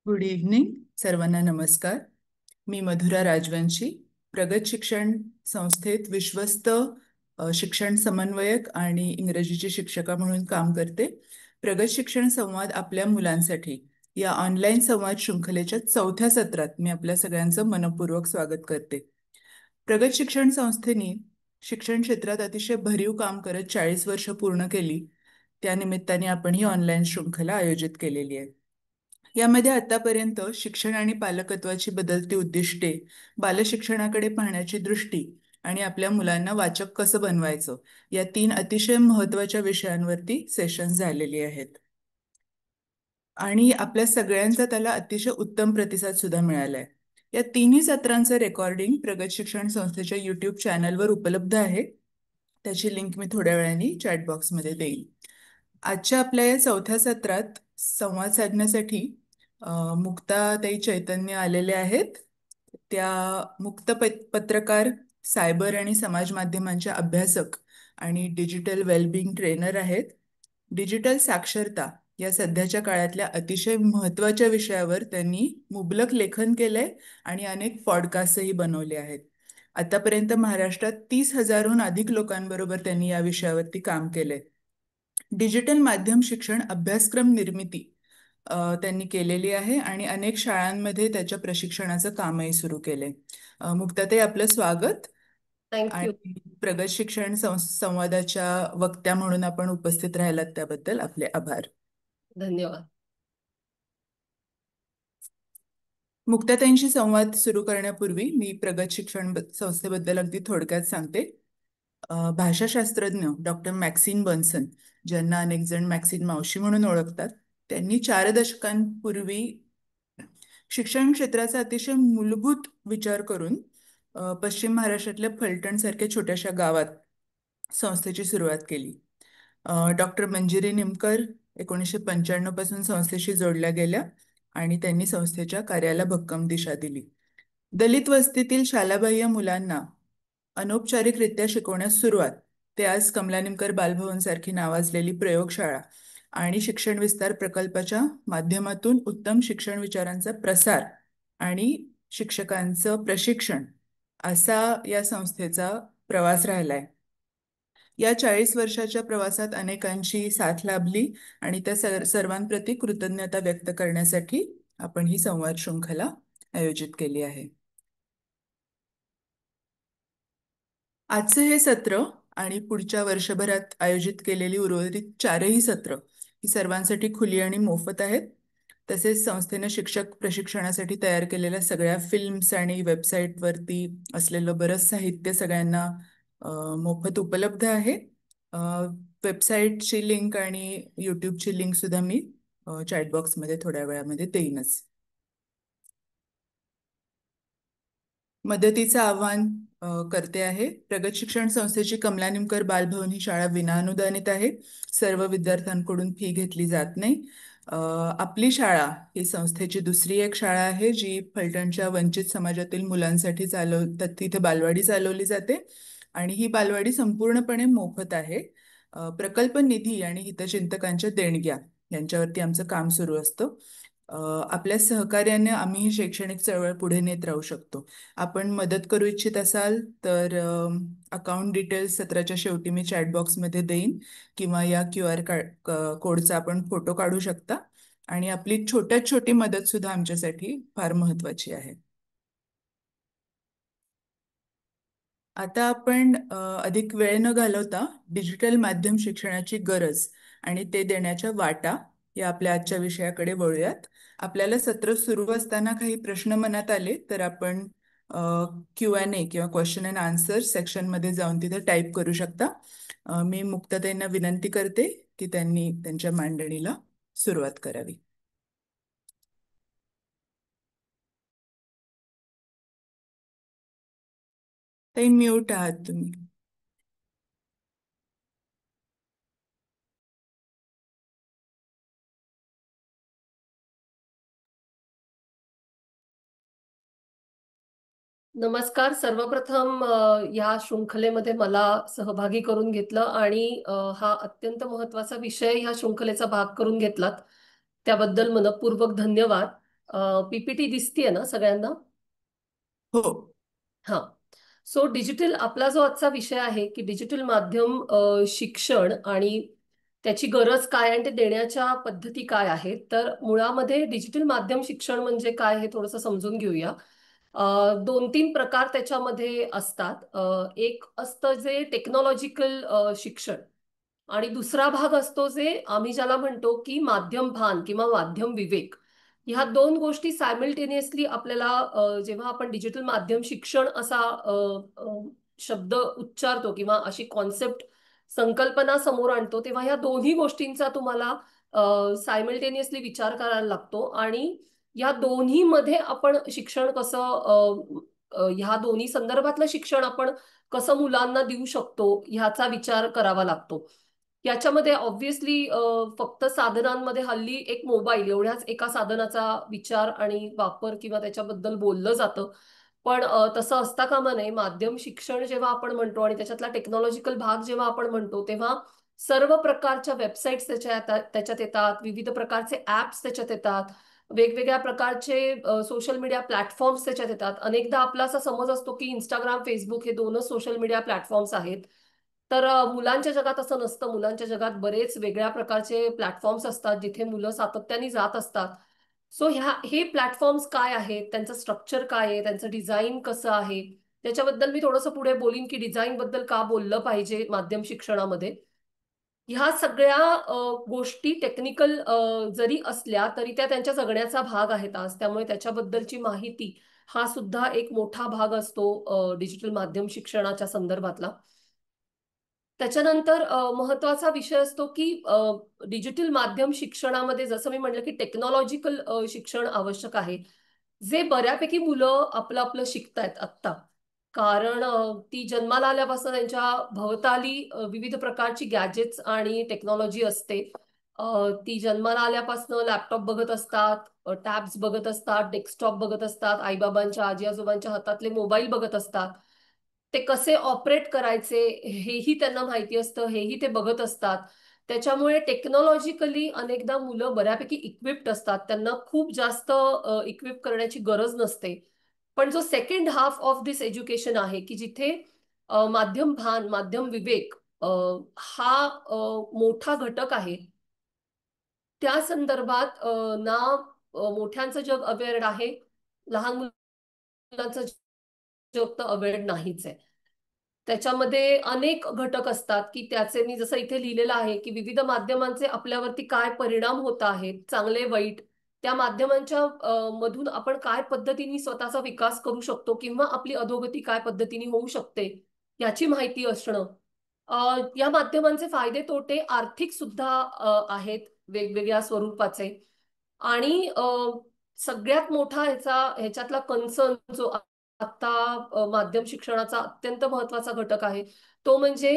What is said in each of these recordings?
Good evening. सर्वांना नमस्कार. मी मधुरा राजवंशी, प्रगत शिक्षण संस्थेत विश्वस्त शिक्षण समन्वयक आणि इंग्रजीची शिक्षका म्हणून काम करते. प्रगत शिक्षण संवाद आपल्या मुलांसाठी या ऑनलाईन संवाद शृंखलेच्या चौथ्या सत्रात मी आपल्या सगळ्यांचं मनपूर्वक स्वागत करते. प्रगत शिक्षण संस्थेने शिक्षण क्षेत्रात अतिशय भरीव काम करत 40 वर्ष पूर्ण केली. त्यानिमित्ताने आपण ही ऑनलाईन शृंखला आयोजित केलेली आहे. यामध्ये आतापर्यंत शिक्षण आणि पालकत्वाची बदलती उद्दिष्टे, बालशिक्षणाकडे पाहण्याची दृष्टी आणि आपल्या मुलांना वाचक कसं बनवायचं या तीन अतिशय महत्त्वाच्या विषयांवरती सेशन्स झालेली आहेत. आणि आपल्या सगळ्यांचा त्याला अतिशय उत्तम प्रतिसाद सुद्धा मिळालाय. या तिन्ही सत्रांचं रेकॉर्डिंग प्रगत शिक्षण संस्थेच्या यूट्यूब चॅनलवर उपलब्ध आहे. त्याची लिंक मी थोड्या वेळाने चॅट बॉक्समध्ये देईन. आजच्या आपल्या या चौथ्या सत्रात संवाद साधण्यासाठी मुक्ताताई चैतन्य आलेले आहेत. त्या पत्रकार, सायबर आणि समाज माध्यमांच्या अभ्यासक आणि डिजिटल वेलबिंग ट्रेनर आहेत. डिजिटल साक्षरता या सध्याच्या काळातल्या अतिशय महत्त्वाच्या विषयावर त्यांनी मुबलक लेखन केलंय आणि अनेक पॉडकास्टही बनवले आहेत. आतापर्यंत महाराष्ट्रात 30,000हून अधिक लोकांबरोबर त्यांनी या विषयावरती काम केलंय. डिजिटल माध्यम शिक्षण अभ्यासक्रम निर्मिती त्यांनी केलेली आहे आणि अनेक शाळांमध्ये त्याच्या प्रशिक्षणाचं कामही सुरू केलंय. मुक्ताताई, आपलं स्वागत. थँक्यू. आणि प्रगत शिक्षण संवादाच्या वक्त्या म्हणून आपण उपस्थित राहिलात त्याबद्दल आपले आभार. धन्यवाद. मुक्ताताईंशी संवाद सुरू करण्यापूर्वी मी प्रगत शिक्षण संस्थेबद्दल अगदी थोडक्यात सांगते. भाषाशास्त्रज्ञ डॉक्टर मॅक्सिन बर्नसन, ज्यांना अनेक जण मॅक्सिन मावशी म्हणून ओळखतात, त्यांनी 4 दशकांपूर्वी शिक्षण क्षेत्राचा अतिशय मूलभूत विचार करून पश्चिम महाराष्ट्रातल्या फलटण सारख्या छोट्याशा गावात संस्थेची सुरुवात केली. डॉक्टर मंजिरी निमकर 1995 पासून संस्थेशी जोडल्या गेल्या आणि त्यांनी संस्थेच्या कार्याला भक्कम दिशा दिली. दलित वस्तीतील शालाबाह्य मुलांना अनौपचारिकरित्या शिकवण्यास सुरुवात, ते आज कमला निमकर बालभवन सारखी नावाजलेली प्रयोगशाळा आणि शिक्षण विस्तार प्रकल्पाच्या माध्यमातून उत्तम शिक्षण विचारांचा प्रसार आणि शिक्षकांचं प्रशिक्षण असा या संस्थेचा प्रवास राहिलाय. या 40 वर्षाच्या प्रवासात अनेकांची साथ लाभली आणि त्या सर्वांप्रती कृतज्ञता व्यक्त करण्यासाठी आपण ही संवाद शृंखला आयोजित केली आहे. आजचं हे सत्र आणि पुढच्या वर्षभरात आयोजित केलेली उर्वरित 4ही सत्र ही सर्वांसाठी खुली आणि मोफत आहेत. तसेच संस्थेनं शिक्षक प्रशिक्षणासाठी तयार केलेल्या सगळ्या फिल्म्स आणि वेबसाईटवरती असलेलं बरंच साहित्य सगळ्यांना मोफत उपलब्ध आहे. वेबसाईटची लिंक आणि यूट्यूबची लिंक सुद्धा मी चॅटबॉक्समध्ये थोड्या वेळामध्ये देईनच. मदतीचं आव्हान करते आहे. प्रगत शिक्षण संस्थेची कमला निमकर बालभवन ही शाळा विनाअनुदानित आहे. सर्व विद्यार्थ्यांकडून फी घेतली जात नाही. आपली शाळा ही संस्थेची दुसरी एक शाळा आहे जी फलटणच्या वंचित समाजातील मुलांसाठी तिथे बालवाडी चालवली जाते आणि ही बालवाडी संपूर्णपणे मोफत आहे. प्रकल्प निधी आणि हितचिंतकांच्या देणग्या यांच्यावरती आमचं काम सुरू असतं. आपल्या सहकार्याने आम्ही ही शैक्षणिक चळवळ पुढे नेत राहू शकतो. आपण मदत करू इच्छित असाल तर अकाउंट डिटेल्स सत्राच्या शेवटी मी चॅटबॉक्समध्ये देईन किंवा या QR कोडचा आपण फोटो काढू शकता आणि आपली छोट्यात छोटी मदत सुद्धा आमच्यासाठी फार महत्त्वाची आहे. आता आपण अधिक वेळ न घालवता डिजिटल माध्यम शिक्षणाची गरज आणि ते देण्याच्या वाटा या आपल्या आजच्या विषयाकडे वळूयात. आपल्याला सत्र सुरू असताना काही प्रश्न मनात आले तर आपण Q&A किंवा क्वेश्चन अँड आन्सर सेक्शनमध्ये जाऊन तिथे टाईप करू शकता. मी मुक्ताताईंना विनंती करते की त्यांनी त्यांच्या मांडणीला सुरुवात करावी. ताई, म्यूट आहात तुम्ही. नमस्कार. सर्वप्रथम या शृंखलेमध्ये मला सहभागी करून घेतलं आणि हा अत्यंत महत्त्वाचा विषय ह्या शृंखलेचा भाग करून घेतलात त्याबद्दल मनपूर्वक धन्यवाद. पीपीटी दिसतीये ना सगळ्यांना? हो. हा. सो डिजिटल आपला जो आजचा विषय आहे की डिजिटल माध्यम शिक्षण आणि त्याची गरज काय आणि ते देण्याच्या पद्धती काय आहेत. तर मुळामध्ये डिजिटल माध्यम शिक्षण म्हणजे काय हे थोडंसं समजून घेऊया. दोन तीन प्रकार त्याच्यामध्ये असतात. एक असतं जे टेक्नॉलॉजिकल शिक्षण आणि दुसरा भाग असतो जे आम्ही ज्याला म्हणतो की माध्यम भान किंवा माध्यम विवेक. ह्या दोन गोष्टी सायमल्टेनियसली आपल्याला जेव्हा आपण डिजिटल माध्यम शिक्षण असा शब्द उच्चारतो किंवा अशी कॉन्सेप्ट संकल्पना समोर आणतो तेव्हा ह्या दोन्ही गोष्टींचा तुम्हाला सायमल्टेनियसली विचार करायला लागतो आणि या दोन्ही मध्ये आपण शिक्षण कसं ह्या दोन्ही संदर्भातलं शिक्षण आपण कसं मुलांना देऊ शकतो ह्याचा विचार करावा लागतो. याच्यामध्ये ऑब्व्हियसली फक्त साधनांमध्ये हल्ली एक मोबाईल एवढ्याच एका साधनाचा विचार आणि वापर किंवा त्याच्याबद्दल बोललं जातं. पण तसं असता कामा नये. माध्यम शिक्षण जेव्हा आपण म्हणतो आणि त्याच्यातला टेक्नॉलॉजिकल भाग जेव्हा आपण म्हणतो तेव्हा सर्व प्रकारच्या वेबसाईट्स त्याच्यात येतात, विविध प्रकारचे ऍप्स त्याच्यात येतात, वेगवेगळ्या प्रकारचे सोशल मीडिया प्लॅटफॉर्म्स त्याच्यात येतात. अनेकदा आपला असा समज असतो की इंस्टाग्राम, फेसबुक हे दोनच सोशल मीडिया प्लॅटफॉर्म्स आहेत. तर मुलांच्या जगात असं नसतं. मुलांच्या जगात बरेच वेगळ्या प्रकारचे प्लॅटफॉर्म्स असतात जिथे मुलं सातत्याने जात असतात. सो हे प्लॅटफॉर्म्स काय आहेत, त्यांचं स्ट्रक्चर काय आहे, त्यांचं डिझाईन कसं आहे, त्याच्याबद्दल मी थोडंसं पुढे बोलीन की डिझाईन बद्दल का बोललं पाहिजे माध्यम शिक्षणामध्ये. ह्या सगळ्या गोष्टी टेक्निकल जरी असल्या तरी त्या त्यांच्या जगण्याचा भाग आहेत आज. त्यामुळे त्याच्याबद्दलची माहिती हा सुद्धा एक मोठा भाग असतो डिजिटल माध्यम शिक्षणाच्या संदर्भातला. त्याच्यानंतर महत्वाचा विषय असतो की डिजिटल माध्यम शिक्षणामध्ये जसं मी म्हटलं की टेक्नॉलॉजिकल शिक्षण आवश्यक आहे, जे बऱ्यापैकी मुलं आपलं आपलं शिकतायत आत्ता. कारण ती जन्माला आल्यापासून त्यांच्या भवताली विविध प्रकारची गॅजेट्स आणि टेक्नॉलॉजी असते. ती जन्माला आल्यापासून लॅपटॉप बघत असतात, टॅब्स बघत असतात, डेस्कटॉप बघत असतात, आईबाबांच्या आजी आजोबांच्या हातातले मोबाईल बघत असतात. ते कसे ऑपरेट करायचे हेही त्यांना माहिती असतं, हेही ते बघत असतात. त्याच्यामुळे टेक्नॉलॉजिकली अनेकदा मुलं बऱ्यापैकी इक्विप्ड असतात, त्यांना खूप जास्त इक्विप करण्याची गरज नसते. पण जो second half of this education आहे की जिथे माध्यम भान, माध्यम विवेक हा मोठा घटक आहे. त्या संदर्भात ना मोठ्यांचं जग अवेअर्ड आहे, लहान मुलांचं जग तर अवेअर्ड नाहीच आहे. त्याच्यामध्ये अनेक घटक असतात की त्याचे मी जसं इथे लिहिलेलं आहे की विविध माध्यमांचे आपल्यावरती काय परिणाम होत आहेत, चांगले वाईट. त्या माध्यमांच्या मधून आपण काय पद्धतीने स्वतःचा विकास करू शकतो किंवा आपली अधोगती काय पद्धतीने होऊ शकते याची माहिती असणं. या माध्यमांचे फायदे तोटे आर्थिक सुद्धा आहेत वेगवेगळ्या स्वरूपाचे. आणि सगळ्यात मोठा ह्याच्यातला कन्सर्न जो आता माध्यम शिक्षणाचा अत्यंत महत्वाचा घटक आहे तो म्हणजे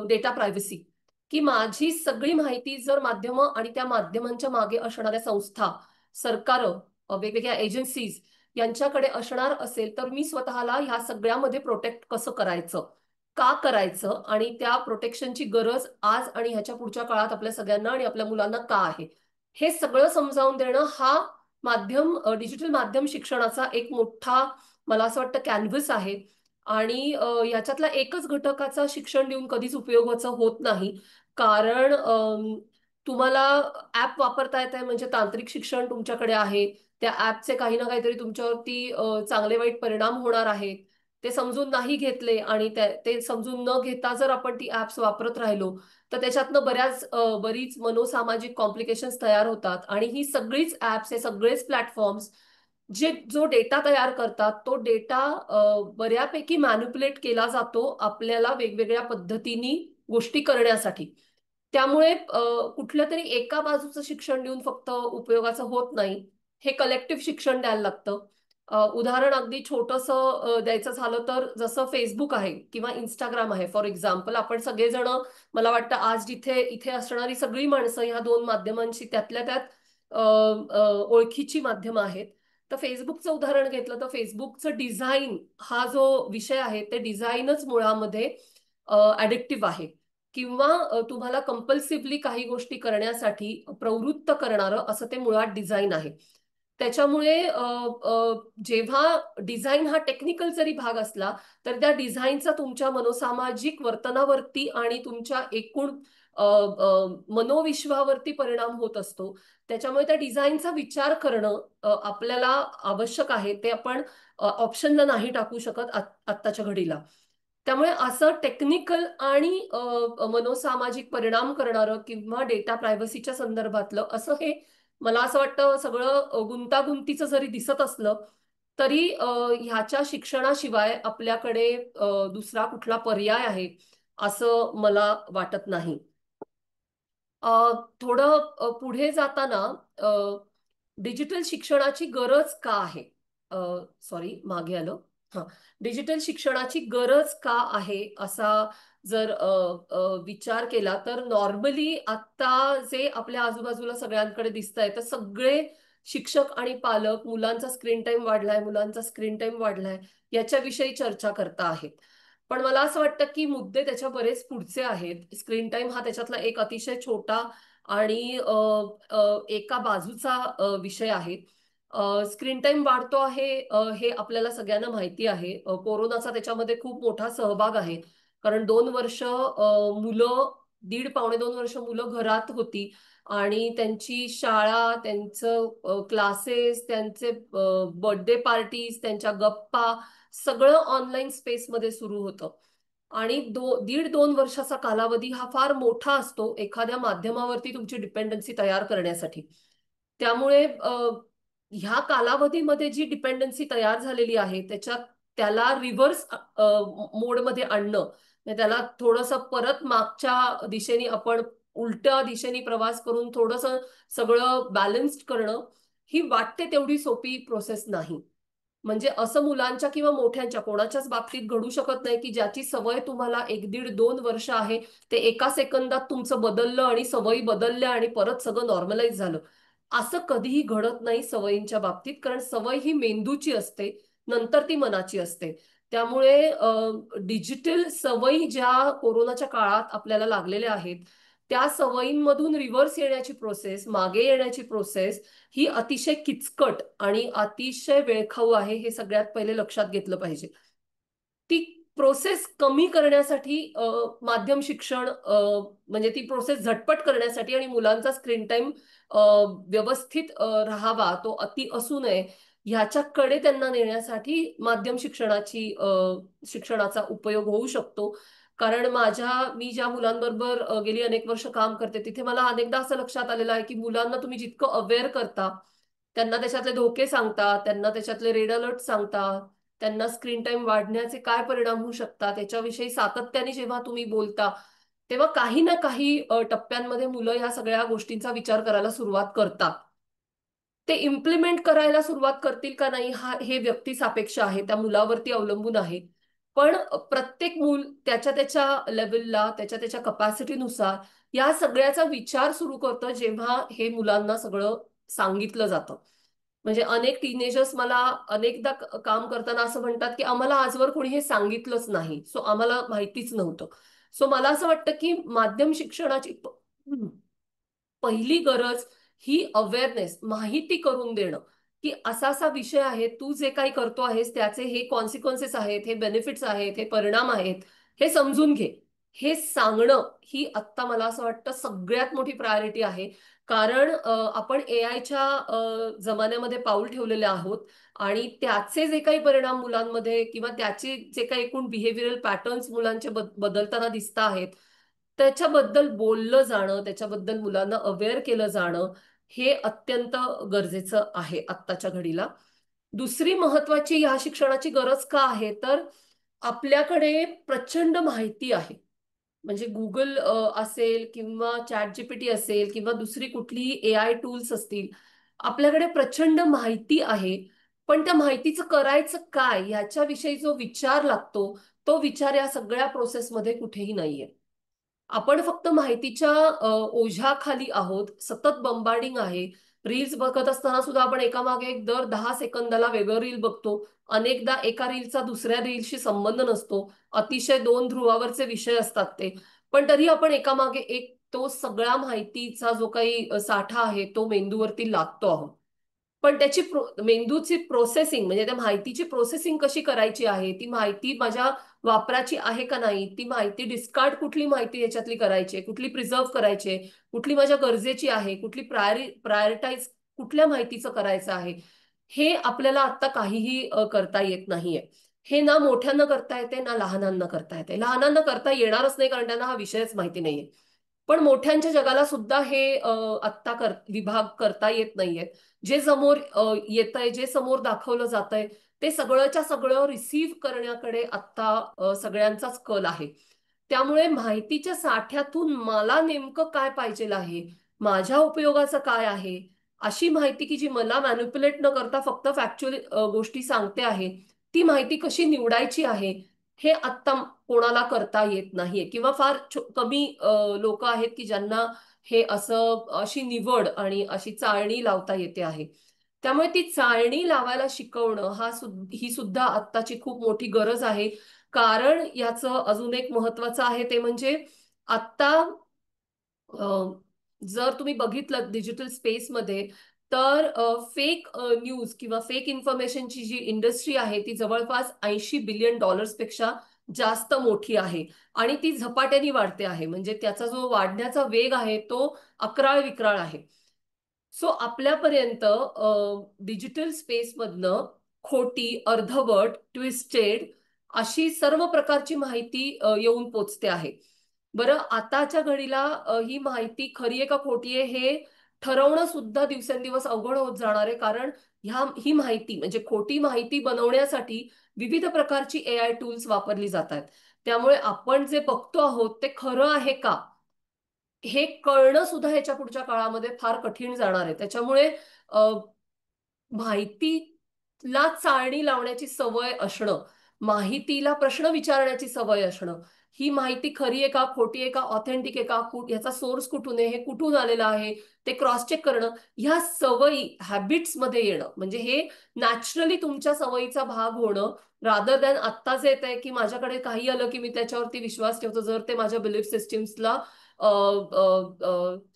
डेटा प्रायव्हसी. की माझी सगळी माहिती जर माध्यम आणि त्या माध्यमांच्या मागे असणाऱ्या संस्था, सरकार, वेगवेगळ्या एजन्सीज यांच्याकडे असणार असेल तर मी स्वतःला ह्या सगळ्यामध्ये प्रोटेक्ट कसं करायचं, का करायचं आणि त्या प्रोटेक्शनची गरज आज आणि ह्याच्या पुढच्या काळात आपल्या सगळ्यांना आणि आपल्या मुलांना का आहे हे सगळं समजावून देणं हा डिजिटल माध्यम शिक्षणाचा एक मोठा मला असं वाटतं कॅनव्हस आहे. आणि याच्यातला एकच घटकाचा शिक्षण देऊन कधीच उपयोगाचं होत नाही. कारण तुम्हाला ऍप वापरता येत आहे म्हणजे तांत्रिक शिक्षण तुमच्याकडे आहे. त्या ऍपचे काही ना काहीतरी तुमच्यावरती चांगले वाईट परिणाम होणार आहेत. ते समजून नाही घेतले आणि ते समजून न घेता जर आपण ती ऍप्स वापरत राहिलो तर त्याच्यातनं बरीच मनोसामाजिक कॉम्प्लिकेशन्स तयार होतात. आणि ही सगळीच ऍप्स, हे सगळेच प्लॅटफॉर्म्स जो डेटा तयार करतात तो डेटा बऱ्यापैकी मॅन्युपुलेट केला जातो आपल्याला वेगवेगळ्या पद्धतीने गोष्टी करण्यासाठी. त्यामुळे कुठल्या तरी एका बाजूचं शिक्षण देऊन फक्त उपयोगाचं होत नाही, हे कलेक्टिव्ह शिक्षण द्यायला लागतं. उदाहरण अगदी छोटंसं द्यायचं झालं तर जसं फेसबुक आहे किंवा इंस्टाग्राम आहे फॉर एक्झाम्पल, आपण सगळेजण मला वाटतं आज जिथे इथे असणारी सगळी माणसं ह्या दोन माध्यमांशी त्यातल्या त्यात ओळखीची माध्यमं आहेत. तर फेसबुकचं उदाहरण घेतलं तर फेसबुकचं डिझाईन हा जो विषय आहे ते डिझाईनच मुळामध्ये ऍडिक्टिव्ह आहे किंवा तुम्हाला कंपल्सिव्हली काही गोष्टी करण्यासाठी प्रवृत्त करणारं असं ते मुळात डिझाईन आहे. त्याच्यामुळे जेव्हा डिझाईन हा टेक्निकल जरी भाग असला तर त्या डिझाईनचा तुमच्या मनोसामाजिक वर्तनावरती आणि तुमच्या एकूण मनोविश्वावरती परिणाम होत असतो. त्याच्यामुळे त्या डिझाईनचा विचार करणं आपल्याला आवश्यक आहे. ते आपण ऑप्शनला नाही टाकू शकत आत्ताच्या घडीला. त्यामुळे असं टेक्निकल आणि मनोसामाजिक परिणाम करणारं किंवा डेटा प्रायव्हसीच्या संदर्भातलं असं हे मला असं वाटतं सगळं गुंतागुंतीचं जरी दिसत असलं तरी ह्याच्या शिक्षणाशिवाय आपल्याकडे दुसरा कुठला पर्याय आहे असं मला वाटत नाही. अ, थोडं पुढे जाताना डिजिटल शिक्षणाची गरज का आहे? सॉरी, मागे आलो. हा, डिजिटल शिक्षणाची गरज का आहे असा जर विचार केला तर नॉर्मली आता जे आपल्या आजूबाजूला सगळ्यांकडे दिसतंय तर सगळे शिक्षक आणि पालक मुलांचा स्क्रीन टाइम वाढलाय, मुलांचा स्क्रीन टाइम वाढलाय याच्याविषयी चर्चा करता आहेत. पण मला असं वाटतं की मुद्दे त्याच्या बरेच पुढचे आहेत. स्क्रीन टाइम हा त्याच्यातला एक अतिशय छोटा आणि एका बाजूचा विषय आहे. स्क्रीन टाइम वाढतो आहे हे आपल्याला सगळ्यांना माहिती आहे. कोरोनाचा त्याच्यामध्ये खूप मोठा सहभाग आहे. कारण 2 वर्ष मुलं, दीड पावणे 2 वर्ष मुलं घरात होती आणि त्यांची शाळा, त्यांचं क्लासेस, त्यांचे बर्थडे पार्टीज, त्यांच्या गप्पा सगळं ऑनलाईन स्पेसमध्ये सुरू होतं. आणि 1.5-2 वर्षाचा कालावधी हा फार मोठा असतो एखाद्या माध्यमावरती तुमची डिपेंडन्सी तयार करण्यासाठी. त्यामुळे ह्या कालावधीमध्ये जी डिपेंडन्सी तयार झालेली आहे त्याच्यात त्याला रिव्हर्स मोडमध्ये आणणं, म्हणजे त्याला थोडंसं परत मागच्या दिशेने आपण उलट्या दिशेने प्रवास करून थोडंसं सगळं बॅलन्स्ड करणं ही वाटते तेवढी सोपी प्रोसेस नाही. म्हणजे असं मुलांच्या किंवा मोठ्यांच्या कोणाच्याच बाबतीत घडू शकत नाही की ज्याची सवय तुम्हाला 1-1.5-2 वर्ष आहे ते एका सेकंदात तुमचं बदललं आणि सवयी बदलल्या आणि परत सगळं नॉर्मलाइज झालं. असं कधीही घडत नाही सवयींच्या बाबतीत, कारण सवय ही मेंदूची असते, नंतर ती मनाची असते. त्यामुळे डिजिटल सवयी ज्या कोरोनाच्या काळात आपल्याला लागलेल्या आहेत त्या सवयींमधून रिव्हर्स येण्याची प्रोसेस, मागे येण्याची प्रोसेस ही अतिशय किचकट आणि अतिशय वेळखाऊ आहे हे सगळ्यात पहिले लक्षात घेतलं पाहिजे. ती प्रोसेस कमी करण्यासाठी माध्यम शिक्षण म्हणजे ती प्रोसेस झटपट करण्यासाठी आणि मुलांचा स्क्रीन टाइम व्यवस्थित राहावा, तो अति असू नये ह्याच्याकडे त्यांना नेण्यासाठी माध्यम शिक्षणाचा उपयोग होऊ शकतो. कारण मी ज्या मुलांबरोबर गेली अनेक वर्ष काम करते तिथे मला अनेकदा असं लक्षात आलेलं आहे की मुलांना तुम्ही जितकं अवेअर करता, त्यांना त्याच्यातले धोके सांगता, त्यांना त्याच्यातले रेड अलर्ट सांगता, त्यांना स्क्रीन टाइम वाढण्याचे काय परिणाम होऊ शकतात त्याच्याविषयी सातत्याने जेव्हा तुम्ही बोलता तेव्हा काही ना काही टप्प्यांमध्ये मुलं ह्या सगळ्या गोष्टींचा विचार करायला सुरुवात करतात. ते इम्प्लिमेंट करायला सुरुवात करतील का नाही हे व्यक्तिसापेक्ष आहे, त्या मुलावरती अवलंबून आहे. पण प्रत्येक मूल त्याच्या त्याच्या लेवलला, त्याच्या त्याच्या कपॅसिटीनुसार या सगळ्याचा विचार सुरू करतं जेव्हा हे मुलांना सगळं सांगितलं जातं. म्हणजे अनेक टीनेजर्स मला अनेकदा काम करताना असं म्हणतात की आम्हाला आजवर कोणी हे सांगितलंच नाही, सो आम्हाला माहितीच नव्हतं. सो मला असं वाटतं की माध्यम शिक्षणाची पहिली गरज ही अवेअरनेस, माहिती करून देणं की असा असा विषय आहे, तू जे काही करतो आहेस त्याचे हे कॉन्सिक्वेन्सेस आहेत, हे बेनिफिट्स आहेत, हे परिणाम आहेत, हे समजून घे, हे सांगणं ही आत्ता मला असं वाटतं सगळ्यात मोठी प्रायोरिटी आहे. कारण आपण एआयच्या जमान्यामध्ये पाऊल ठेवलेले आहोत आणि त्याचे जे काही परिणाम मुलांमध्ये किंवा त्याचे जे काही एकूण बिहेव्हिअरल पॅटर्न्स मुलांचे बदलताना दिसत आहेत त्याच्याबद्दल बोललं जाणं, त्याच्याबद्दल मुलांना अवेअर केलं जाणं हे अत्यंत गरजेचं आहे आत्ताच्या घडीला. दुसरी महत्वाची ह्या शिक्षणाची गरज का आहे तर आपल्याकडे प्रचंड माहिती आहे. म्हणजे गुगल असेल किंवा चॅट जीपीटी असेल किंवा दुसरी कुठलीही एआय टूल्स असतील, आपल्याकडे प्रचंड माहिती आहे. पण त्या माहितीचं करायचं काय ह्याच्याविषयी जो विचार लागतो तो विचार या सगळ्या प्रोसेसमध्ये कुठेही नाहीये. आपण फक्त माहितीच्या ओझ्याखाली आहोत, सतत बंबार्डिंग आहे. रील्स बघत असताना सुद्धा आपण एकामागे एक दर 10 सेकंदाला वेगळं रील बघतो. अनेकदा एका रीलचा दुसऱ्या रीलशी संबंध नसतो. अतिशय दोन ध्रुवावरचे विषय असतात ते. पण तरी आपण एकामागे एक तो सगळा माहितीचा जो काही साठा आहे तो मेंदूवरती लादतो आहोत. पण त्याची मेंदूची प्रोसेसिंग म्हणजे त्या माहितीची प्रोसेसिंग कशी करायची आहे, ती माहिती माझ्या वापराची आहे का नाही, ती माहिती डिस्कार्ड कुठली माहिती याच्यातली करायची, कुठली प्रिझर्व करायची, कुठली माझ्या गरजेची आहे, कुठली प्रायोरिटाईज कुठल्या माहितीचं करायचं आहे, हे आपल्याला आता काहीही करता येत नाहीये. हे ना मोठ्यांना करता येते ना लहानांना करता येते. लहानांना करता येणारच नाही कारण त्यांना हा विषयच माहिती नाहीये. पण मोठ्यांच्या जगाला सुद्धा हे आत्ता विभाग करता येत नाहीयेत. जे समोर येतंय, जे समोर दाखवलं जातंय, ते सगळंच्या सगळं रिसीव्ह करण्याकडे आत्ता सगळ्यांचाच कल आहे. त्यामुळे माहितीच्या साठ्यातून मला नेमकं काय पाहिजे आहे, माझ्या उपयोगाचं काय आहे, अशी माहिती की जी मला मॅनिप्युलेट न करता फक्त फॅक्च्युअल गोष्टी सांगते आहे, ती माहिती कशी निवडायची आहे, हे आत्ता कोणाला करता येत नाहीये. किंवा फार कमी लोक आहेत की ज्यांना हे असं अशी निवड आणि अशी चाळणी लावता येते आहे. त्यामुळे ती चाळणी लावायला शिकवणं ही सुद्धा आत्ताची खूप मोठी गरज आहे. कारण याचं अजून एक महत्वाचं आहे ते म्हणजे आत्ता जर तुम्ही बघितलं डिजिटल स्पेसमध्ये तर फेक न्यूज किंवा फेक इन्फॉर्मेशनची जी इंडस्ट्री आहे ती जवळपास $80 बिलियन पेक्षा जास्त मोठी आहे आणि ती झपाट्याने वाढते आहे. म्हणजे त्याचा जो वाढण्याचा वेग आहे तो अकराळ विक्राळ आहे. सो आपल्यापर्यंत डिजिटल स्पेसमधनं खोटी, अर्धवट, ट्विस्टेड अशी सर्व प्रकारची माहिती येऊन पोचते आहे. बरं, आताच्या घडीला ही माहिती खरी आहे का खोटी आहे हे ठरवणं सुद्धा दिवसेंदिवस अवघड होत जाणार आहे. कारण ही माहिती म्हणजे खोटी माहिती बनवण्यासाठी विविध प्रकारची AI टूल्स वापरली जात आहेत. त्यामुळे आपण जे बघतो आहोत ते खरं आहे का हे कळणं सुद्धा ह्याच्या पुढच्या काळामध्ये फार कठीण जाणार आहे. त्याच्यामुळे माहितीला चाळणी लावण्याची सवय असणं, माहितीला प्रश्न विचारण्याची सवय असणं, ही माहिती खरी आहे का, खोटी आहे का, ऑथेंटिक आहे का, याचा सोर्स कुठून आहे, हे कुठून आलेलं आहे, ते क्रॉस चेक करणं, ह्या सवयी हॅबिट्स मध्ये येणं, म्हणजे हे नॅचरली तुमच्या सवयीचा भाग होणं, रादर दॅन आत्ताच येत आहे की माझ्याकडे काही आलं की मी त्याच्यावरती विश्वास ठेवतो जर ते माझ्या बिलीफ सिस्टीम्सला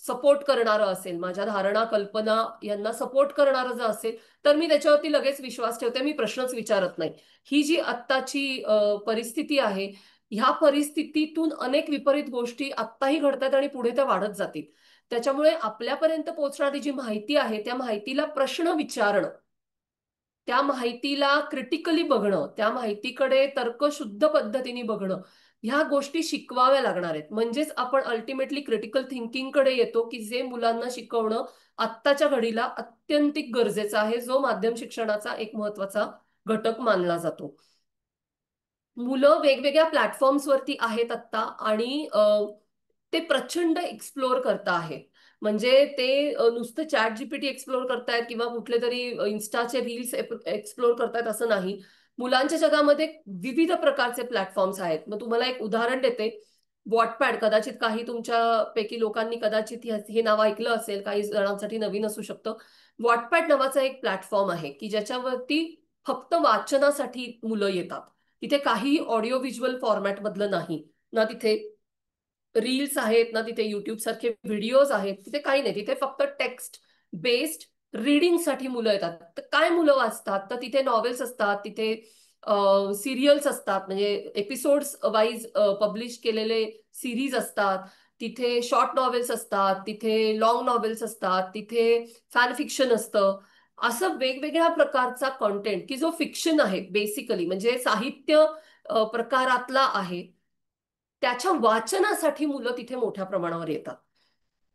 सपोर्ट करणारं असेल, माझ्या धारणा कल्पना यांना सपोर्ट करणारं जर असेल तर मी त्याच्यावरती लगेच विश्वास ठेवते, मी प्रश्नच विचारत नाही. ही जी आत्ताची परिस्थिती आहे, ह्या परिस्थितीतून अनेक विपरीत गोष्टी आत्ताही घडतात आणि पुढे त्या वाढत जातील. त्याच्यामुळे आपल्यापर्यंत पोहोचणारी जी माहिती आहे त्या माहितीला प्रश्न विचारणं, त्या माहितीला क्रिटिकली बघणं, त्या माहितीकडे तर्कशुद्ध पद्धतीने बघणं, ह्या गोष्टी शिकवाव्या लागणार आहेत. म्हणजेच आपण अल्टिमेटली क्रिटिकल थिंकिंगकडे येतो की जे मुलांना शिकवणं आत्ताच्या घडीला अत्यंतिक गरजेचं आहे, जो माध्यम शिक्षणाचा एक महत्वाचा घटक मानला जातो. मुलं वेगवेगळ्या प्लॅटफॉर्म्सवरती आहेत आत्ता आणि ते प्रचंड एक्सप्लोर करत आहेत. म्हणजे ते नुसतं चॅट जीपीटी एक्सप्लोर करतायत किंवा कुठले तरी इन्स्टाचे रील्स एक्सप्लोर करतायत असं नाही. मुलांच्या जगामध्ये विविध प्रकारचे प्लॅटफॉर्म्स आहेत. मग तुम्हाला एक उदाहरण देते. वॉटपॅड, कदाचित काही तुमच्यापैकी लोकांनी कदाचित हे नाव ऐकलं असेल, काही जणांसाठी नवीन असू शकतं. वॉटपॅड नावाचा एक प्लॅटफॉर्म आहे की ज्याच्यावरती फक्त वाचनासाठी मुलं येतात. तिथे काही ऑडिओ व्हिज्युअल फॉर्मॅट मधलं नाही, ना तिथे रील्स आहेत, ना तिथे युट्यूब सारखे व्हिडिओज आहेत, तिथे काही नाही. तिथे फक्त टेक्स्ट बेस्ड रीडिंगसाठी मुलं येतात. तर काय मुलं वाचतात, तर तिथे नॉवेल्स असतात, तिथे सिरियल्स असतात, म्हणजे एपिसोड्स वाईज पब्लिश केलेले सिरीज असतात, तिथे शॉर्ट नॉवेल्स असतात, तिथे लॉंग नॉवेल्स असतात, तिथे फॅन फिक्शन असतं. असं वेगवेगळ्या प्रकारचा कंटेंट की जो फिक्शन आहे बेसिकली, म्हणजे साहित्य प्रकारातला आहे, त्याच्या वाचनासाठी मुलं तिथे मोठ्या प्रमाणावर येतात.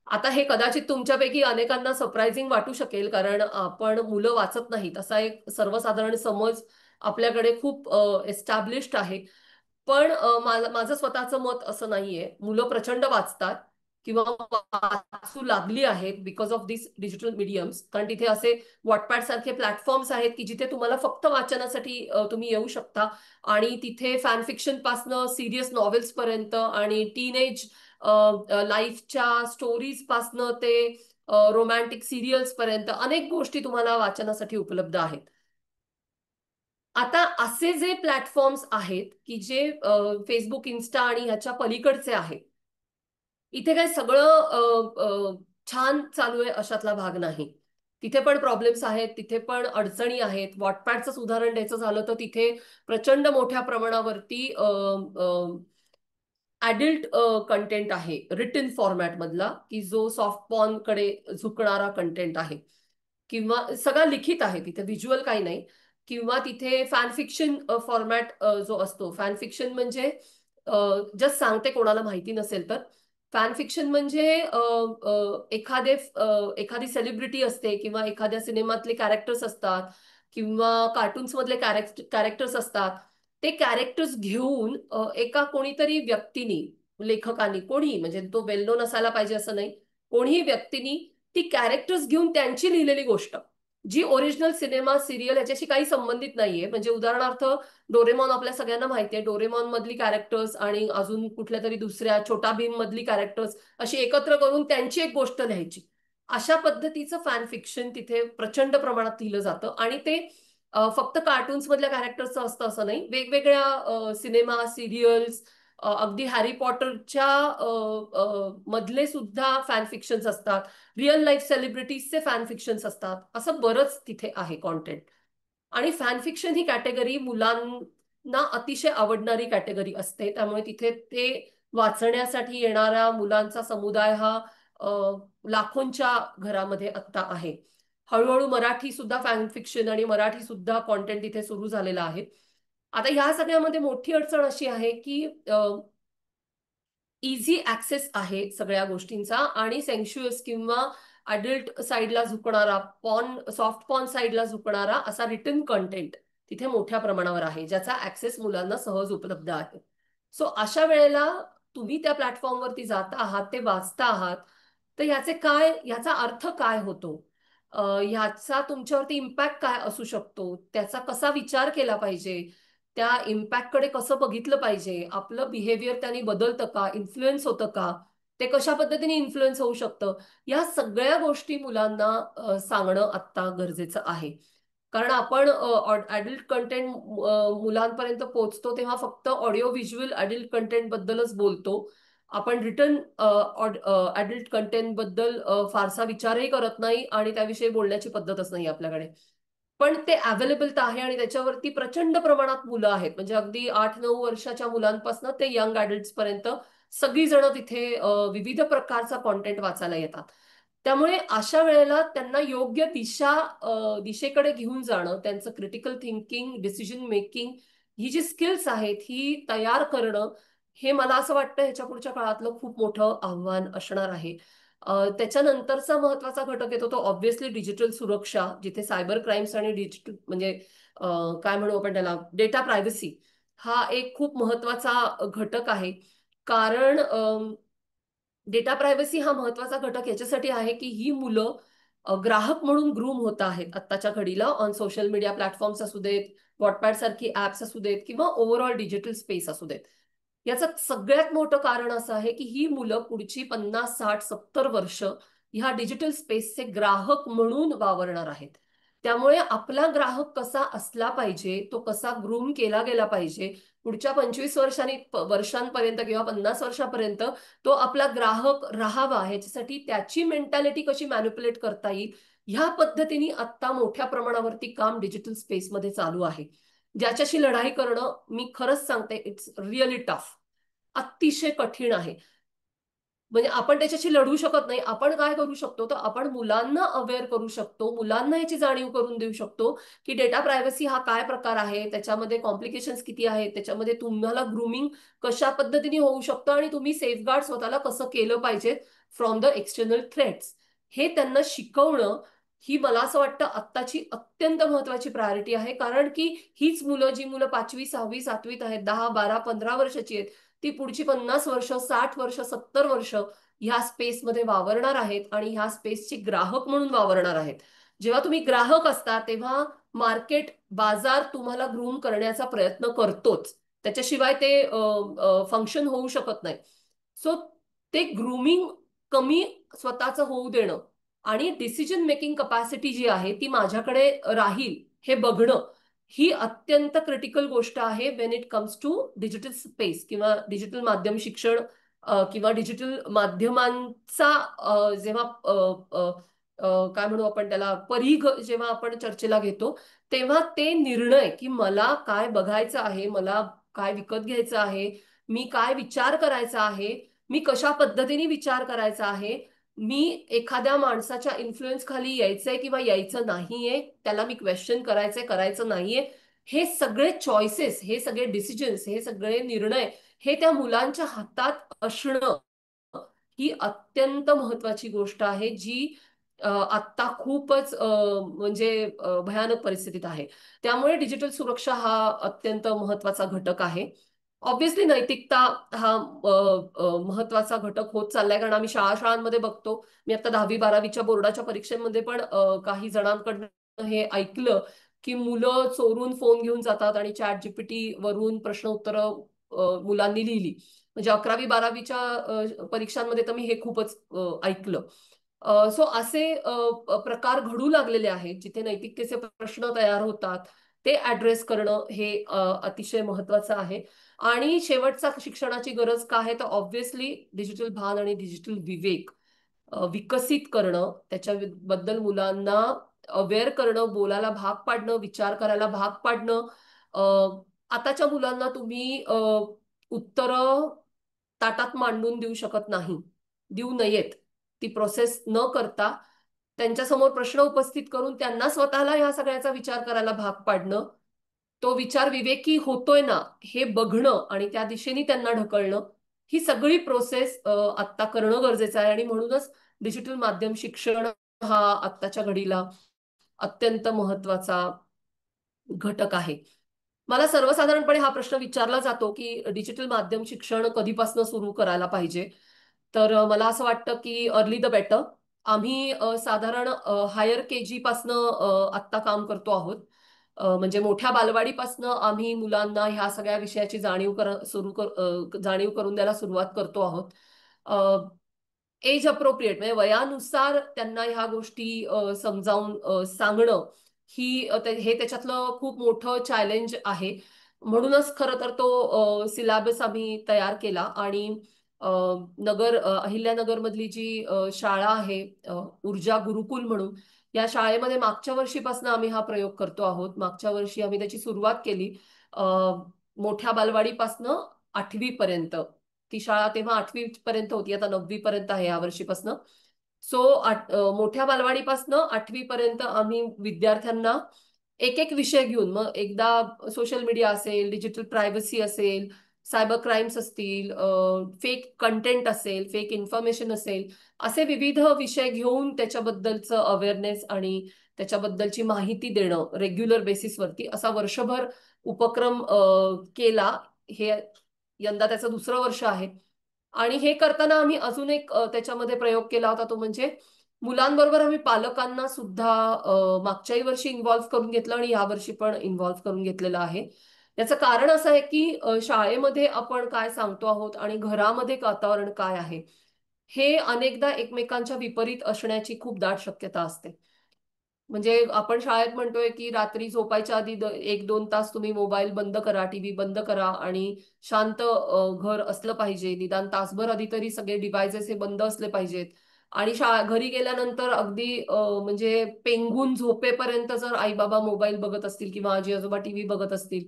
आता हे कदाचित तुमच्यापैकी अनेकांना सरप्राइझिंग वाटू शकेल कारण आपण मुलं वाचत नाहीत असा एक सर्वसाधारण समज आपल्याकडे खूप एस्टॅब्लिश्ड आहे. पण माझं स्वतःचं मत असं नाहीये. मुलं प्रचंड वाचतात किंवा वाचू लागली आहेत because of this digital mediums. कारण तिथे असे वॉटपॅड सारखे प्लॅटफॉर्म्स आहेत की जिथे तुम्हाला फक्त वाचनासाठी तुम्ही येऊ शकता आणि तिथे फॅन फिक्शन पासनं सिरियस नॉवेल्स पर्यंत आणि टीनेज लाईफच्या स्टोरीज पासनं ते रोमॅन्टिक सिरियल्स पर्यंत अनेक गोष्टी तुम्हाला वाचनासाठी उपलब्ध आहेत. आता असे जे प्लॅटफॉर्म्स आहेत की जे फेसबुक, इन्स्टा आणि ह्याच्या पलीकडचे आहेत, इथे काय सगळं छान चालू आहे अशातला भाग नाही. तिथे पण प्रॉब्लेम्स आहेत, तिथे पण अडचणी आहेत. वॉटपॅडचंच उदाहरण द्यायचं झालं तर तिथे प्रचंड मोठ्या प्रमाणावरती ऍडल्ट कंटेंट आहे रिटन फॉर्मॅट मधला, की जो सॉफ्ट पॉर्न कडे झुकणारा कंटेंट आहे, किंवा सगळा लिखित आहे, तिथे व्हिज्युअल काही नाही. किंवा तिथे फॅन फिक्शन फॉर्मॅट जो असतो, फॅन फिक्शन म्हणजे जस्ट सांगते कोणाला माहिती नसेल तर, फॅन फिक्शन म्हणजे एखादी सेलिब्रिटी असते किंवा एखाद्या सिनेमातले कॅरेक्टर्स असतात किंवा कार्टून्स मधले कॅरेक्टर्स असतात. ते कॅरेक्टर्स घेऊन एका कोणीतरी व्यक्तीनी, लेखकानी, कोणी म्हणजे तो वेल नोन असायला पाहिजे असं नाही, कोणीही व्यक्तीनी ती कॅरेक्टर्स घेऊन त्यांची लिहिलेली गोष्ट, जी ओरिजिनल सिनेमा सिरियल याच्याशी काही संबंधित नाहीये. म्हणजे उदाहरणार्थ डोरेमॉन आपल्या सगळ्यांना माहिती आहे, डोरेमॉन मधली कॅरेक्टर्स आणि अजून कुठल्या तरी दुसऱ्या छोटा भीम मधली कॅरेक्टर्स अशी एकत्र करून त्यांची एक गोष्ट लिहायची. अशा पद्धतीचं फॅन फिक्शन तिथे प्रचंड प्रमाणात लिहिलं जातं. आणि ते फक्त कार्टून्स मधल्या कॅरेक्टर्सचं असतं असं नाही, वेगवेगळ्या सिनेमा सिरियल्स, अगदी हॅरी पॉटरच्या मधले सुद्धा फॅन फिक्शन्स असतात, रिअल लाईफ सेलिब्रिटीजचे फॅन फिक्शन्स असतात, असं बरंच तिथे आहे कॉन्टेंट. आणि फॅन फिक्शन ही कॅटेगरी मुलांना अतिशय आवडणारी कॅटेगरी असते, त्यामुळे तिथे ते वाचण्यासाठी येणारा मुलांचा समुदाय हा लाखोंच्या घरामध्ये आत्ता आहे. हळूहळू मराठी सुद्धा फॅन फिक्शन आणि मराठी सुद्धा कॉन्टेंट तिथे सुरू झालेला आहे. आता ह्या सगळ्यामध्ये मोठी अडचण अशी आहे की इझी ऍक्सेस आहे सगळ्या गोष्टींचा, आणि सेन्शुअस किंवा अडल्ट साईडला झुकणारा, सॉफ्ट पॉर्न साईडला झुकणारा असा रिटन कंटेंट तिथे मोठ्या प्रमाणावर आहे, ज्याचा ऍक्सेस मुलांना सहज उपलब्ध आहे. सो अशा वेळेला तुम्ही त्या प्लॅटफॉर्मवरती जाता आहात, ते वाचता आहात, तर ह्याचा अर्थ काय होतो, ह्याचा तुमच्यावरती इम्पॅक्ट काय असू शकतो, त्याचा कसा विचार केला पाहिजे, त्या इम्पॅक्टकडे कसं बघितलं पाहिजे, आपलं बिहेवियर त्यांनी बदलतं का, इन्फ्लुएन्स होतं का, ते कशा पद्धतीने इन्फ्लुएन्स होऊ शकतं, या सगळ्या गोष्टी मुलांना सांगणं आत्ता गरजेचं आहे. कारण आपण अडल्ट कंटेंट मुलांपर्यंत पोहोचतो तेव्हा फक्त ऑडिओ व्हिज्युअल अडल्ट कंटेंट बद्दलच बोलतो. आपण रिटर्न अडल्ट कंटेंट बद्दल फारसा विचारही करत नाही आणि त्याविषयी बोलण्याची पद्धतच नाही आपल्याकडे. पण ते अवेलेबल तर आहे आणि त्याच्यावरती प्रचंड प्रमाणात मुलं आहेत. म्हणजे अगदी 8-9 वर्षाच्या मुलांपासून ते यंग अडल्ट्स पर्यंत सगळीजण तिथे विविध प्रकारचा कॉन्टेंट वाचायला येतात. त्यामुळे अशा वेळेला त्यांना योग्य दिशेकडे घेऊन जाणं, त्यांचं क्रिटिकल थिंकिंग, डिसिजन मेकिंग, ही जी स्किल्स आहेत ही तयार करणं, हे मला असं वाटतं ह्याच्या पुढच्या काळातलं खूप मोठं आव्हान असणार आहे. त्याच्यानंतरचा महत्वाचा घटक येतो तो ऑब्व्हियसली डिजिटल सुरक्षा, जिथे सायबर क्राईम्स आणि डिजिटल म्हणजे काय म्हणू आपण त्याला, डेटा प्रायव्हसी हा एक खूप महत्वाचा घटक आहे. कारण डेटा प्रायव्हसी हा महत्वाचा घटक याच्यासाठी आहे की ही मुलं ग्राहक म्हणून ग्रूम होत आहेत आत्ताच्या घडीला, ऑन सोशल मीडिया प्लॅटफॉर्म्स असू देत, वॉटपॅड सारखी ऍप्स असू देत किंवा ओव्हरऑल डिजिटल स्पेस असू देत. याचं सगळ्यात मोठं कारण असं आहे की ही मुलं पुढची 50-60-70 वर्ष ह्या डिजिटल स्पेसचे ग्राहक म्हणून वावरणार आहेत. त्यामुळे आपला ग्राहक कसा असला पाहिजे, तो कसा ग्रूम केला गेला पाहिजे, पुढच्या 25 वर्षांपर्यंत किंवा 50 वर्षापर्यंत तो आपला ग्राहक राहावा, ह्याच्यासाठी त्याची मेंटॅलिटी कशी मॅनिप्युलेट करता येईल, ह्या पद्धतीने आत्ता मोठ्या प्रमाणावरती काम डिजिटल स्पेसमध्ये चालू आहे. ज्याच्याशी लढाई करणं, मी खरंच सांगते, इट्स रिअली टफ, अतिशय कठीण आहे. म्हणजे आपण त्याच्याशी लढू शकत नाही. आपण काय करू शकतो, तर आपण मुलांना अवेअर करू शकतो, मुलांना याची जाणीव करून देऊ शकतो की डेटा प्रायव्हसी हा काय प्रकार आहे, त्याच्यामध्ये कॉम्प्लिकेशन्स किती आहेत, त्याच्यामध्ये तुम्हाला ग्रूमिंग कशा पद्धतीने होऊ शकतं आणि तुम्ही सेफगार्ड स्वतःला कसं केलं पाहिजे फ्रॉम द एक्सटर्नल थ्रेट्स, हे त्यांना शिकवणं ही मला असं वाटतं आत्ताची अत्यंत महत्वाची प्रायोरिटी आहे. कारण की हीच मुलं, जी मुलं 5वी 6वी 7वीत आहेत, 10-12-15 वर्षाची आहेत, ती पुढची 50 वर्ष, 60 वर्ष, 70 वर्ष ह्या स्पेसमध्ये वावरणार आहेत आणि ह्या स्पेसचे ग्राहक म्हणून वावरणार आहेत. जेव्हा तुम्ही ग्राहक असता तेव्हा मार्केट, बाजार तुम्हाला ग्रूम करण्याचा प्रयत्न करतोच, त्याच्याशिवाय ते फंक्शन होऊ शकत नाही. सो ते ग्रूमिंग कमी स्वतःचं होऊ देणं आणि डिसिजन मेकिंग कपॅसिटी जी आहे ती माझ्याकडे राहील हे बघणं, ही अत्यंत क्रिटिकल गोष्ट आहे when it comes to digital space किंवा डिजिटल माध्यम शिक्षण, किंवा डिजिटल माध्यमांचा जेव्हा काय म्हणू आपण त्याला, परीघ जेव्हा आपण चर्चेला घेतो, तेव्हा ते निर्णय की मला काय बघायचं आहे, मला काय विकत घ्यायचं आहे, मी काय विचार करायचा आहे, मी कशा पद्धतीने विचार करायचा आहे, मी एखाद्या माणसाच्या इन्फ्लुएन्स खाली यायचंय किंवा यायचं नाहीये, त्याला मी क्वेश्चन करायचंय करायचं नाहीये, हे सगळे चॉईसेस, हे सगळे डिसिजन्स, हे सगळे निर्णय हे त्या मुलांच्या हातात असणं ही अत्यंत महत्वाची गोष्ट आहे, जी आत्ता खूपच म्हणजे भयानक परिस्थितीत आहे. त्यामुळे डिजिटल सुरक्षा हा अत्यंत महत्वाचा घटक आहे. ऑब्व्हियसली नैतिकता हा महत्वाचा घटक होत चाललाय, कारण आम्ही शाळांमध्ये बघतो. मी आता 10वी 12वीच्या बोर्डाच्या परीक्षेमध्ये पण काही जणांकडनं हे ऐकलं की मुलं चोरून फोन घेऊन जातात आणि चॅट जीपीटी वरून प्रश्न उत्तरं मुलांनी लिहिली. म्हणजे 11वी 12वीच्या परीक्षांमध्ये तर मी हे खूपच ऐकलं. सो असे प्रकार घडू लागलेले आहेत, जिथे नैतिकतेचे प्रश्न तयार होतात. ते ऍड्रेस करणं हे अतिशय महत्वाचं आहे. आणि शेवटचा शिक्षणाची गरज काय आहे, तर ऑब्व्हियसली डिजिटल भान आणि डिजिटल विवेक विकसित करणं, त्याच्याबद्दल मुलांना अवेअर करणं, बोलायला भाग पाडणं, विचार करायला भाग पाडणं. आताच्या मुलांना तुम्ही उत्तरं ताटात मांडून देऊ शकत नाही, देऊ नयेत. ती प्रोसेस न करता त्यांच्यासमोर प्रश्न उपस्थित करून त्यांना स्वतःला ह्या सगळ्याचा विचार करायला भाग पाडणं, तो विचार विवेकी होतोय ना हे बघणं आणि त्या दिशेने त्यांना ढकलणं, ही सगळी प्रोसेस आत्ता करणं गरजेचं आहे. आणि म्हणूनच डिजिटल माध्यम शिक्षण हा आत्ताच्या घडीला अत्यंत महत्वाचा घटक आहे. मला सर्वसाधारणपणे हा प्रश्न विचारला जातो की डिजिटल माध्यम शिक्षण कधीपासून सुरू करायला पाहिजे. तर मला असं वाटतं की अर्ली द बेटर. आम्ही साधारण हायर केजी पासनं आत्ता काम करतो आहोत. म्हणजे मोठ्या बालवाडीपासनं आम्ही मुलांना ह्या सगळ्या विषयाची जाणीव करून द्यायला सुरुवात करतो आहोत. एज अप्रोप्रिएट म्हणजे वयानुसार त्यांना ह्या गोष्टी समजावून सांगणं ही हे त्याच्यातलं खूप मोठं चॅलेंज आहे. म्हणूनच खरं तर तो सिलेबस आम्ही तयार केला. आणि अ, अहिल्यानगर मधली जी शाळा आहे, ऊर्जा गुरुकुल म्हणून, या शाळेमध्ये मागच्या वर्षीपासून आम्ही हा प्रयोग करतो आहोत. मागच्या वर्षी आम्ही त्याची सुरुवात केली. अ, मोठ्या बालवाडीपासनं 8वी पर्यंत. ती शाळा तेव्हा 8वी पर्यंत होती, आता 9वी पर्यंत आहे या वर्षीपासनं. सो मोठ्या बालवाडीपासनं 8वी पर्यंत आम्ही विद्यार्थ्यांना एक एक विषय घेऊन, मग एकदा सोशल मीडिया असेल, डिजिटल प्रायव्हसी असेल, सायबर क्राईम्स असतील, फेक कंटेंट असेल, फेक इन्फॉर्मेशन असेल, असे विविध विषय घेऊन त्याच्याबद्दलचं अवेअरनेस आणि त्याच्याबद्दलची माहिती देणं रेग्युलर बेसिसवरती, असा वर्षभर उपक्रम केला. हे यंदा त्याचं दुसरं वर्ष आहे. आणि हे करताना आम्ही अजून एक त्याच्यामध्ये प्रयोग केला होता, तो म्हणजे मुलांबरोबर आम्ही पालकांना सुद्धा मागच्याही वर्षी इन्व्हॉल्व्ह करून घेतलं आणि या वर्षी पण इन्व्हॉल्व्ह करून घेतलेलं आहे. याचं कारण असं आहे की शाळेमध्ये आपण काय सांगतो आहोत आणि घरामध्ये वातावरण काय आहे, हे अनेकदा एकमेकांच्या विपरीत असण्याची खूप दाट शक्यता असते. म्हणजे आपण शाळेत म्हणतोय की रात्री झोपायच्या आधी 1-2 तास तुम्ही मोबाईल बंद करा, टीव्ही बंद करा आणि शांत घर असलं पाहिजे. निदान तासभर आधी तरी सगळे डिव्हायसेस हे बंद असले पाहिजेत. आणि घरी गेल्यानंतर अगदी म्हणजे पेंगून झोपेपर्यंत जर आई बाबा मोबाईल बघत असतील किंवा आजी आजोबा टीव्ही बघत असतील,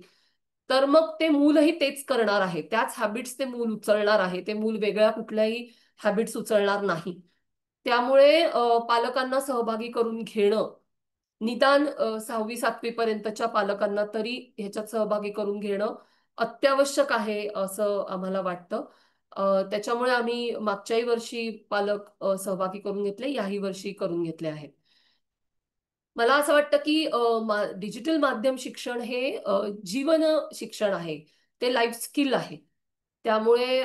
तर मग ते मूलही तेच करणार आहे. त्याच हॅबिट्स ते मूल उचलणार आहे. ते मूल वेगळ्या कुठल्याही हॅबिट्स उचलणार नाही. त्यामुळे पालकांना सहभागी करून घेणं, निदान 6वी 7वी पर्यंतच्या पालकांना तरी ह्याच्यात सहभागी करून घेणं अत्यावश्यक आहे असं आम्हाला वाटतं. त्याच्यामुळे आम्ही मागच्याही वर्षी पालक सहभागी करून घेतले, याही वर्षी करून घेतले आहेत. मला असं वाटतं की डिजिटल माध्यम शिक्षण हे जीवन शिक्षण आहे, ते लाईफ स्किल आहे. त्यामुळे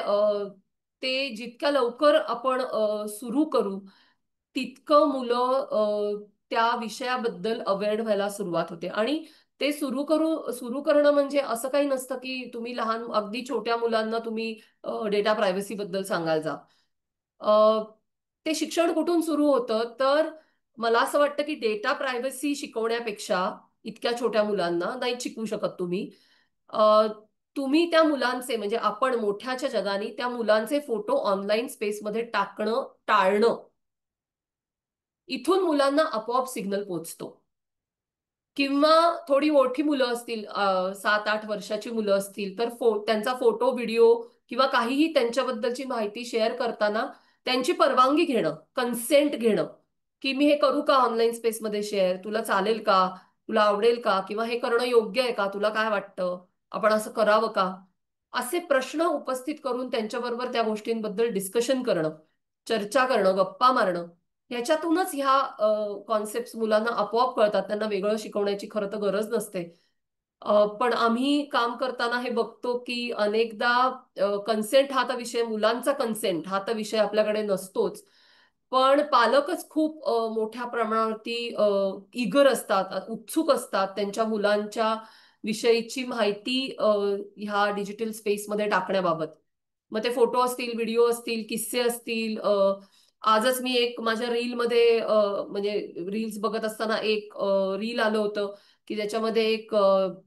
ते जितक्या लवकर आपण सुरू करू, तितकं मुलं त्या विषयाबद्दल अवेअर व्हायला सुरुवात होते. आणि ते सुरू करणं म्हणजे असं काही नसतं की तुम्ही अगदी छोट्या मुलांना तुम्ही डेटा प्रायव्हसी बद्दल सांगायला जा. अ, ते शिक्षण कुठून सुरू होतं, तर मला असं वाटतं की डेटा प्रायव्हसी शिकवण्यापेक्षा इतक्या छोट्या मुलांना नाही शिकवू शकत तुम्ही. अ, तुम्ही त्या मुलांचे, म्हणजे आपण मोठ्याच्या जगाने त्या मुलांचे फोटो ऑनलाईन स्पेसमध्ये टाकणं टाळणं इथून मुलांना आपोआप सिग्नल पोहोचतो. किंवा थोडी मोठी मुलं असतील, 7-8 वर्षाची मुलं असतील, तर त्यांचा फोटो व्हिडिओ किंवा काहीही त्यांच्याबद्दलची माहिती शेअर करताना त्यांची परवानगी घेणं, कन्सेंट घेणं, की मी हे करू का ऑनलाईन स्पेसमध्ये शेअर, तुला चालेल का, तुला आवडेल का, किंवा हे करणं योग्य आहे का, तुला काय वाटतं, आपण असं करावं का, असे प्रश्न उपस्थित करून त्यांच्याबरोबर त्या गोष्टींबद्दल डिस्कशन करणं, चर्चा करणं, गप्पा मारणं, ह्याच्यातूनच ह्या कॉन्सेप्ट मुलांना आपोआप कळतात. त्यांना वेगळं शिकवण्याची खरं तर गरज नसते. पण आम्ही काम करताना हे बघतो की अनेकदा कन्सेंट हा तर विषय, मुलांचा कन्सेंट हा तर विषय आपल्याकडे नसतोच. पण पालकच खूप मोठ्या प्रमाणावरती इगर असतात, उत्सुक असतात त्यांच्या मुलांच्या विषयीची माहिती ह्या डिजिटल स्पेसमध्ये टाकण्याबाबत. मग ते फोटो असतील, व्हिडिओ असतील, किस्से असतील. आजच मी एक माझ्या रीलमध्ये, म्हणजे रील्स बघत असताना एक रील आलं होतं की त्याच्यामध्ये एक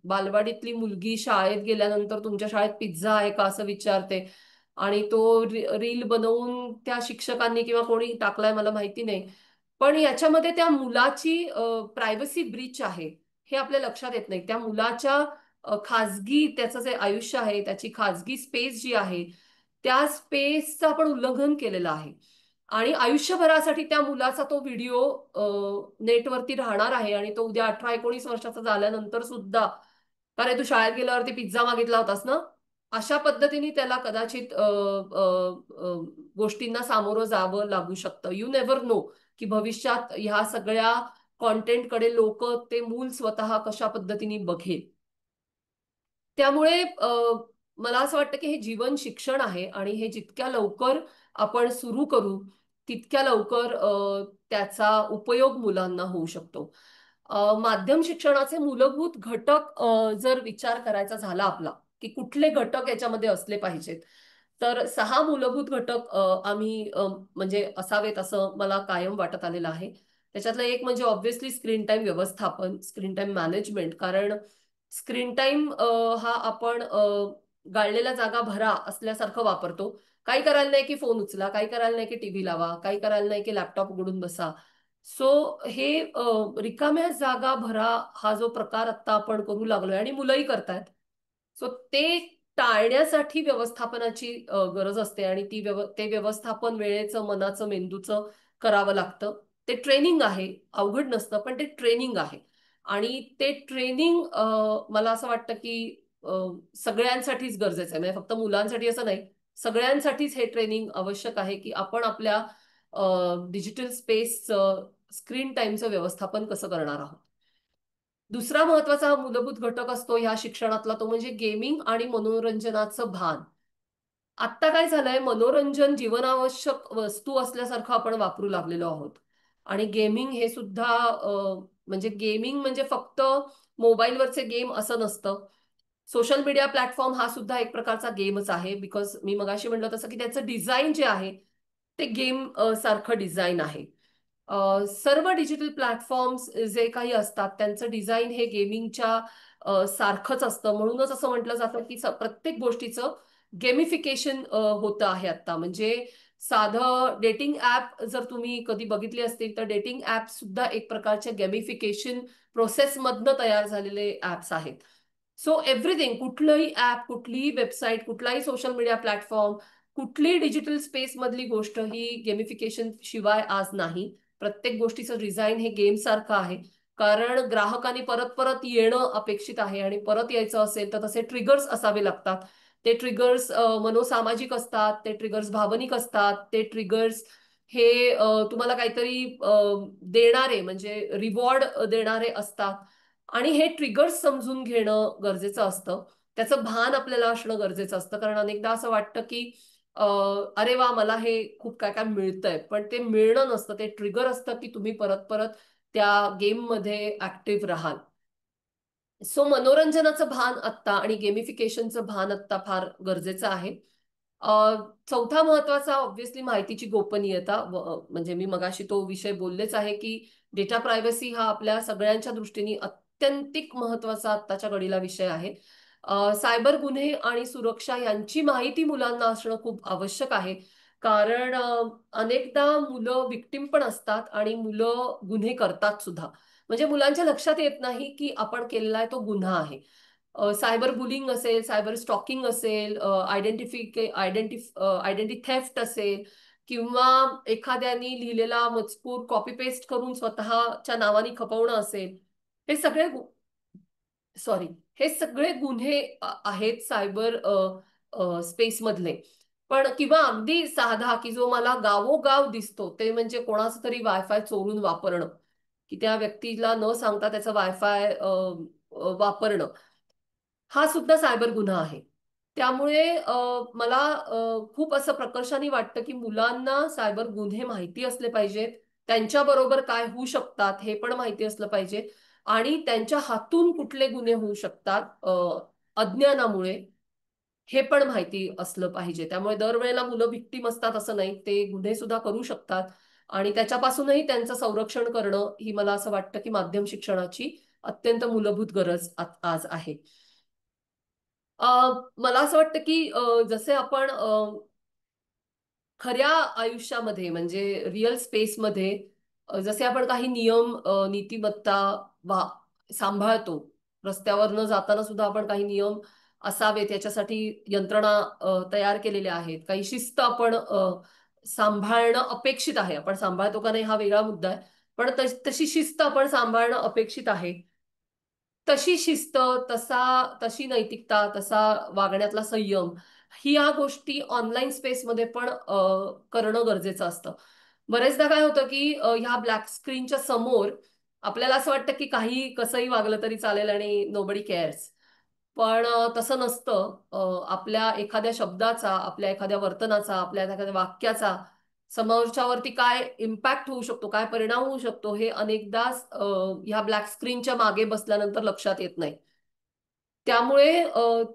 बालवाडीतली मुलगी शाळेत गेल्यानंतर तुमच्या शाळेत पिझ्झा आहे का असं विचारते. आणि तो रील बनवून त्या शिक्षकांनी किंवा कोणी टाकलाय मला माहिती नाही. पण याच्यामध्ये त्या मुलाची प्रायव्हसी ब्रीच आहे हे आपल्या लक्षात येत नाही. त्या मुलाच्या खाजगी, त्याचं जे आयुष्य आहे, त्याची खाजगी स्पेस जी आहे, त्या स्पेसचं आपण उल्लंघन केलेलं आहे. आणि आयुष्यभरासाठी त्या मुलाचा तो व्हिडिओ नेटवरती राहणार आहे आणि तो उद्या 18-19 वर्षाचा झाल्यानंतर सुद्धा, अरे तू शाळेत गेल्यावरती पिझ्झा मागितला होतास ना, अशा पद्धतीने त्याला कदाचित गोष्टींना सामोरं जावं लागू शकतं. यू नेव्हर नो की भविष्यात ह्या सगळ्या कॉन्टेंटकडे लोक, ते मूल स्वतः कशा पद्धतीने बघेल. त्यामुळे मला असं वाटतं की हे जीवन शिक्षण आहे आणि हे जितक्या लवकर आपण सुरू करू तितक्या लवकर त्याचा उपयोग मुलांना होऊ शकतो. माध्यम शिक्षणाचे मूलभूत घटक जर विचार करायचा झाला आपला, की कुठले घटक याच्यामध्ये असले पाहिजेत, तर 6 मूलभूत घटक आम्ही म्हणजे असावेत असं मला कायम वाटत आलेलं आहे. त्याच्यातलं एक म्हणजे ऑब्व्हियसली स्क्रीन टाइम व्यवस्थापन, स्क्रीन टाइम मॅनेजमेंट. कारण स्क्रीन टाइम हा आपण गाळलेल्या जागा भरा असल्यासारखं वापरतो. काही करायला नाही की फोन उचला, काही करायला नाही की टीव्ही लावा, काही करायला नाही की लॅपटॉप उघडून बसा. सो हे रिकाम्या जागा भरा हा जो प्रकार आता आपण करू लागलोय आणि मुलंही करतायत. सो ते टाळण्यासाठी व्यवस्थापनाची गरज असते आणि ते व्यवस्थापन वेळेचं, मनाचं, मेंदूचं करावं लागतं. ते ट्रेनिंग आहे, अवघड नसतं, पण ते ट्रेनिंग आहे. आणि ते ट्रेनिंग मला असं वाटतं की अ, सगळ्यांसाठीच गरजेचं आहे. म्हणजे फक्त मुलांसाठी असं नाही, सगळ्यांसाठीच हे ट्रेनिंग आवश्यक आहे की आपण आपल्या डिजिटल स्पेसचं, स्क्रीन टाइमचं व्यवस्थापन कसं करणार आहोत. दुसरा महत्वाचा मूलभूत घटक असतो ह्या शिक्षणातला, तो म्हणजे गेमिंग आणि मनोरंजनाचं भान. आत्ता काय झालंय, मनोरंजन जीवनावश्यक वस्तू असल्यासारखं आपण वापरू लागलेलो आहोत. आणि गेमिंग हे सुद्धा म्हणजे गेमिंग म्हणजे फक्त मोबाईलवरचे गेम असं नसतं. सोशल मीडिया प्लॅटफॉर्म हा सुद्धा एक प्रकारचा गेमच आहे. बिकॉज मी मगाशी म्हणलं तसं की त्याचं डिझाईन जे आहे ते गेम सारखं डिझाईन आहे. सर्व डिजिटल प्लॅटफॉर्म्स जे काही असतात त्यांचं डिझाईन हे गेमिंगच्या सारखंच असतं. म्हणूनच असं म्हटलं जातं की प्रत्येक गोष्टीचं गेमिफिकेशन होतं आहे आता. म्हणजे साधं डेटिंग ऍप जर तुम्ही कधी बघितली असतील तर डेटिंग ऍप सुद्धा एक प्रकारच्या गेमिफिकेशन प्रोसेसमधनं तयार झालेले ऍप्स आहेत. सो एव्हरीथिंग, कुठलंही ऍप, कुठलीही वेबसाईट, कुठलाही सोशल मीडिया प्लॅटफॉर्म, कुठलीही डिजिटल स्पेस मधली गोष्ट ही गेमिफिकेशन शिवाय आज नाही. प्रत्येक गोष्टीचं डिझाईन हे गेम सारखं आहे. कारण ग्राहकांनी परत परत येणं अपेक्षित आहे आणि परत यायचं असेल तर तसे ट्रिगर्स असावे लागतात. ते ट्रिगर्स मनोसामाजिक असतात, ते ट्रिगर्स भावनिक असतात, ते ट्रिगर्स हे तुम्हाला काहीतरी देणारे, म्हणजे रिवॉर्ड देणारे असतात. आणि हे ट्रिगर्स समजून घेणं गरजेचं असतं. त्याचं भान आपल्याला असणं गरजेचं असतं. कारण अनेकदा असं वाटतं की अरे वा, मला हे खूप काय काय मिळतंय, पण ते मिळणं नसतं, ते ट्रिगर असतं की तुम्ही परत परत त्या गेममध्ये ऍक्टिव्ह राहाल. सो मनोरंजनाचं भान आत्ता आणि गेमिफिकेशनचं भान आत्ता फार गरजेचं आहे. अ, चौथा महत्वाचा ऑब्व्हियसली माहितीची गोपनीयता. म्हणजे मी मगाशी तो विषय बोललेच आहे की डेटा प्रायव्हसी हा आपल्या सगळ्यांच्या दृष्टीने अत्यंतिक महत्वाचा आत्ताच्या घडीला विषय आहे. सायबर गुन्हे आणि सुरक्षा यांची माहिती मुलांना असणं खूप आवश्यक आहे. कारण अनेकदा मुलं विक्टिम पण असतात आणि मुलं गुन्हे करतात सुद्धा. म्हणजे मुलांच्या लक्षात येत नाही की आपण केलेला आहे तो गुन्हा आहे. सायबर बुलिंग असेल, सायबर स्टॉकिंग असेल, आयडेंटिटी थेफ्ट असेल, किंवा एखाद्याने लिहिलेला मजकूर कॉपी पेस्ट करून स्वतःच्या नावाने खपवणं असेल, हे सगळे सॉरी हे सगळे गुन्हे आहेत सायबर स्पेस मधले. पण किंवा अगदी साधा की जो मला गावोगाव दिसतो ते म्हणजे कोणाचं तरी वायफाय चोरून वापरणं, की त्या व्यक्तीला न सांगता त्याचं वायफाय वापरणं, हा सुद्धा सायबर गुन्हा आहे. त्यामुळे मला खूप असं प्रकर्षाने वाटतं की मुलांना सायबर गुन्हे माहिती असले पाहिजेत. त्यांच्याबरोबर काय होऊ शकतात हे पण माहिती असलं पाहिजे. आणि त्यांच्या हातून कुठले गुन्हे होऊ शकतात अज्ञानामुळे, हे पण माहिती असलं पाहिजे. त्यामुळे दरवेळेला मुलं व्हिक्टीम असतात असं नाही, ते गुन्हे सुद्धा करू शकतात. आणि त्याच्यापासूनही त्यांचं संरक्षण करणं ही मला असं वाटतं की माध्यम शिक्षणाची अत्यंत मूलभूत गरज आज आहे. मला असं वाटतं की जसे आपण खऱ्या आयुष्यामध्ये म्हणजे रिअल स्पेसमध्ये जसे आपण काही नियम नीतिमत्ता वा सांभाळतो, रस्त्यावर न जाताना सुद्धा आपण काही नियम असावेत याच्यासाठी यंत्रणा तयार केलेल्या आहेत. काही शिस्त आपण सांभाळणं अपेक्षित आहे. आपण सांभाळतो का नाही हा वेगळा मुद्दा आहे, पण तशी शिस्त आपण सांभाळणं अपेक्षित आहे. तशी शिस्त, तशी नैतिकता, तसा वागण्यातला संयम, ही या गोष्टी ऑनलाईन स्पेसमध्ये पण करणं गरजेचं असतं. बरेचदा काय होतं की ह्या ब्लॅक स्क्रीनच्या समोर आपल्याला असं वाटतं की काही कसंही वागलं तरी चालेल आणि नोबडी केअर्स. पण तसं नसतं. आपल्या एखाद्या शब्दाचा, आपल्या एखाद्या वर्तनाचा, आपल्या एखाद्या वाक्याचा समोरच्यावरती काय इम्पॅक्ट होऊ शकतो, काय परिणाम होऊ शकतो, हे अनेकदा ह्या ब्लॅक स्क्रीनच्या मागे बसल्यानंतर लक्षात येत नाही. त्यामुळे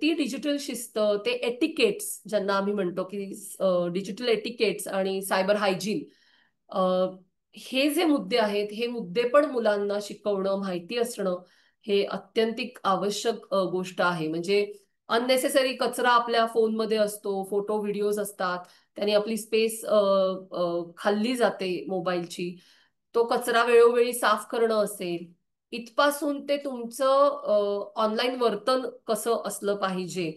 ती डिजिटल शिस्त, ते एटिकेट्स ज्यांना आम्ही म्हणतो की डिजिटल एटिकेट्स आणि सायबर हायजीन, हे जे मुद्दे आहेत, हे मुद्दे पण मुलांना शिकवणं, माहिती असणं हे अत्यंतिक आवश्यक गोष्ट आहे. म्हणजे अननेसेसरी कचरा आपल्या फोनमध्ये असतो, फोटो व्हिडिओज असतात, त्याने आपली स्पेस खाल्ली जाते मोबाईलची. तो कचरा वेळोवेळी साफ करणं असेल, इथपासून ते तुमचं ऑनलाईन वर्तन कसं असलं पाहिजे,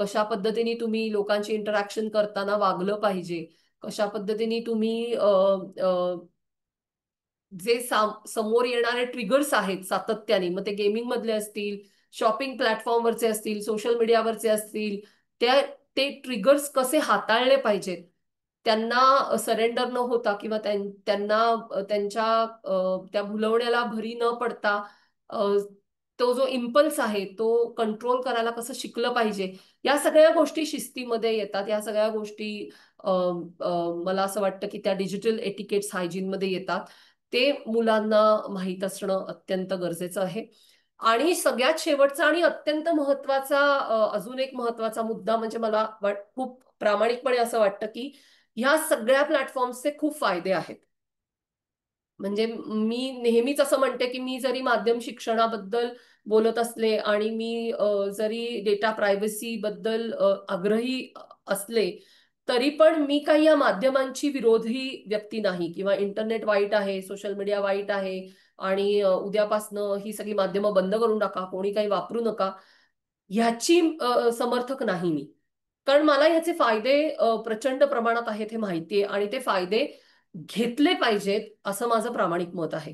कशा पद्धतीने तुम्ही लोकांची इंटरॅक्शन करताना वागलं पाहिजे, कशा पद्धतीने तुम्ही जे समोर येणारे ट्रिगर्स आहेत सातत्याने, मग ते गेमिंग मधले असतील, शॉपिंग प्लॅटफॉर्मवरचे असतील, सोशल मीडियावरचे असतील, त्या ते ट्रिगर्स कसे हाताळले पाहिजेत, त्यांना सरेंडर न होता किंवा त्यांना त्यांच्या त्या भुलवण्याला भरी न पडता अ, तो जो इम्पल्स आहे तो कंट्रोल करायला कसं शिकलं पाहिजे, या सगळ्या गोष्टी शिस्तीमध्ये येतात. या सगळ्या गोष्टी अ, मला असं वाटतं की त्या डिजिटल एटिकेट्स हायजीन मध्ये येतात. ते मुलांना माहीत असणं अत्यंत गरजेचं आहे. आणि सगळ्यात शेवटचा आणि अत्यंत महत्वाचा अजून एक महत्वाचा मुद्दा म्हणजे मला खूप प्रामाणिकपणे असं वाटतं की ह्या सगळ्या प्लॅटफॉर्म्सचे खूप फायदे आहेत. म्हणजे मी नेहमीच असं म्हणते की मी जरी माध्यम शिक्षणाबद्दल बोलत असले आणि मी जरी डेटा प्रायव्हसी बद्दल आग्रही असले, तरी पण मी काही या माध्यमांची विरोधी व्यक्ती नाही, किंवा इंटरनेट वाईट आहे, सोशल मीडिया वाईट आहे आणि उद्यापासनं ही सगळी माध्यमं बंद करून टाका, कोणी काही वापरू नका, ह्याची समर्थक नाही मी. कारण मला ह्याचे फायदे प्रचंड प्रमाणात आहेत हे माहितीये आणि ते फायदे घेतले पाहिजेत असं माझं प्रामाणिक मत आहे.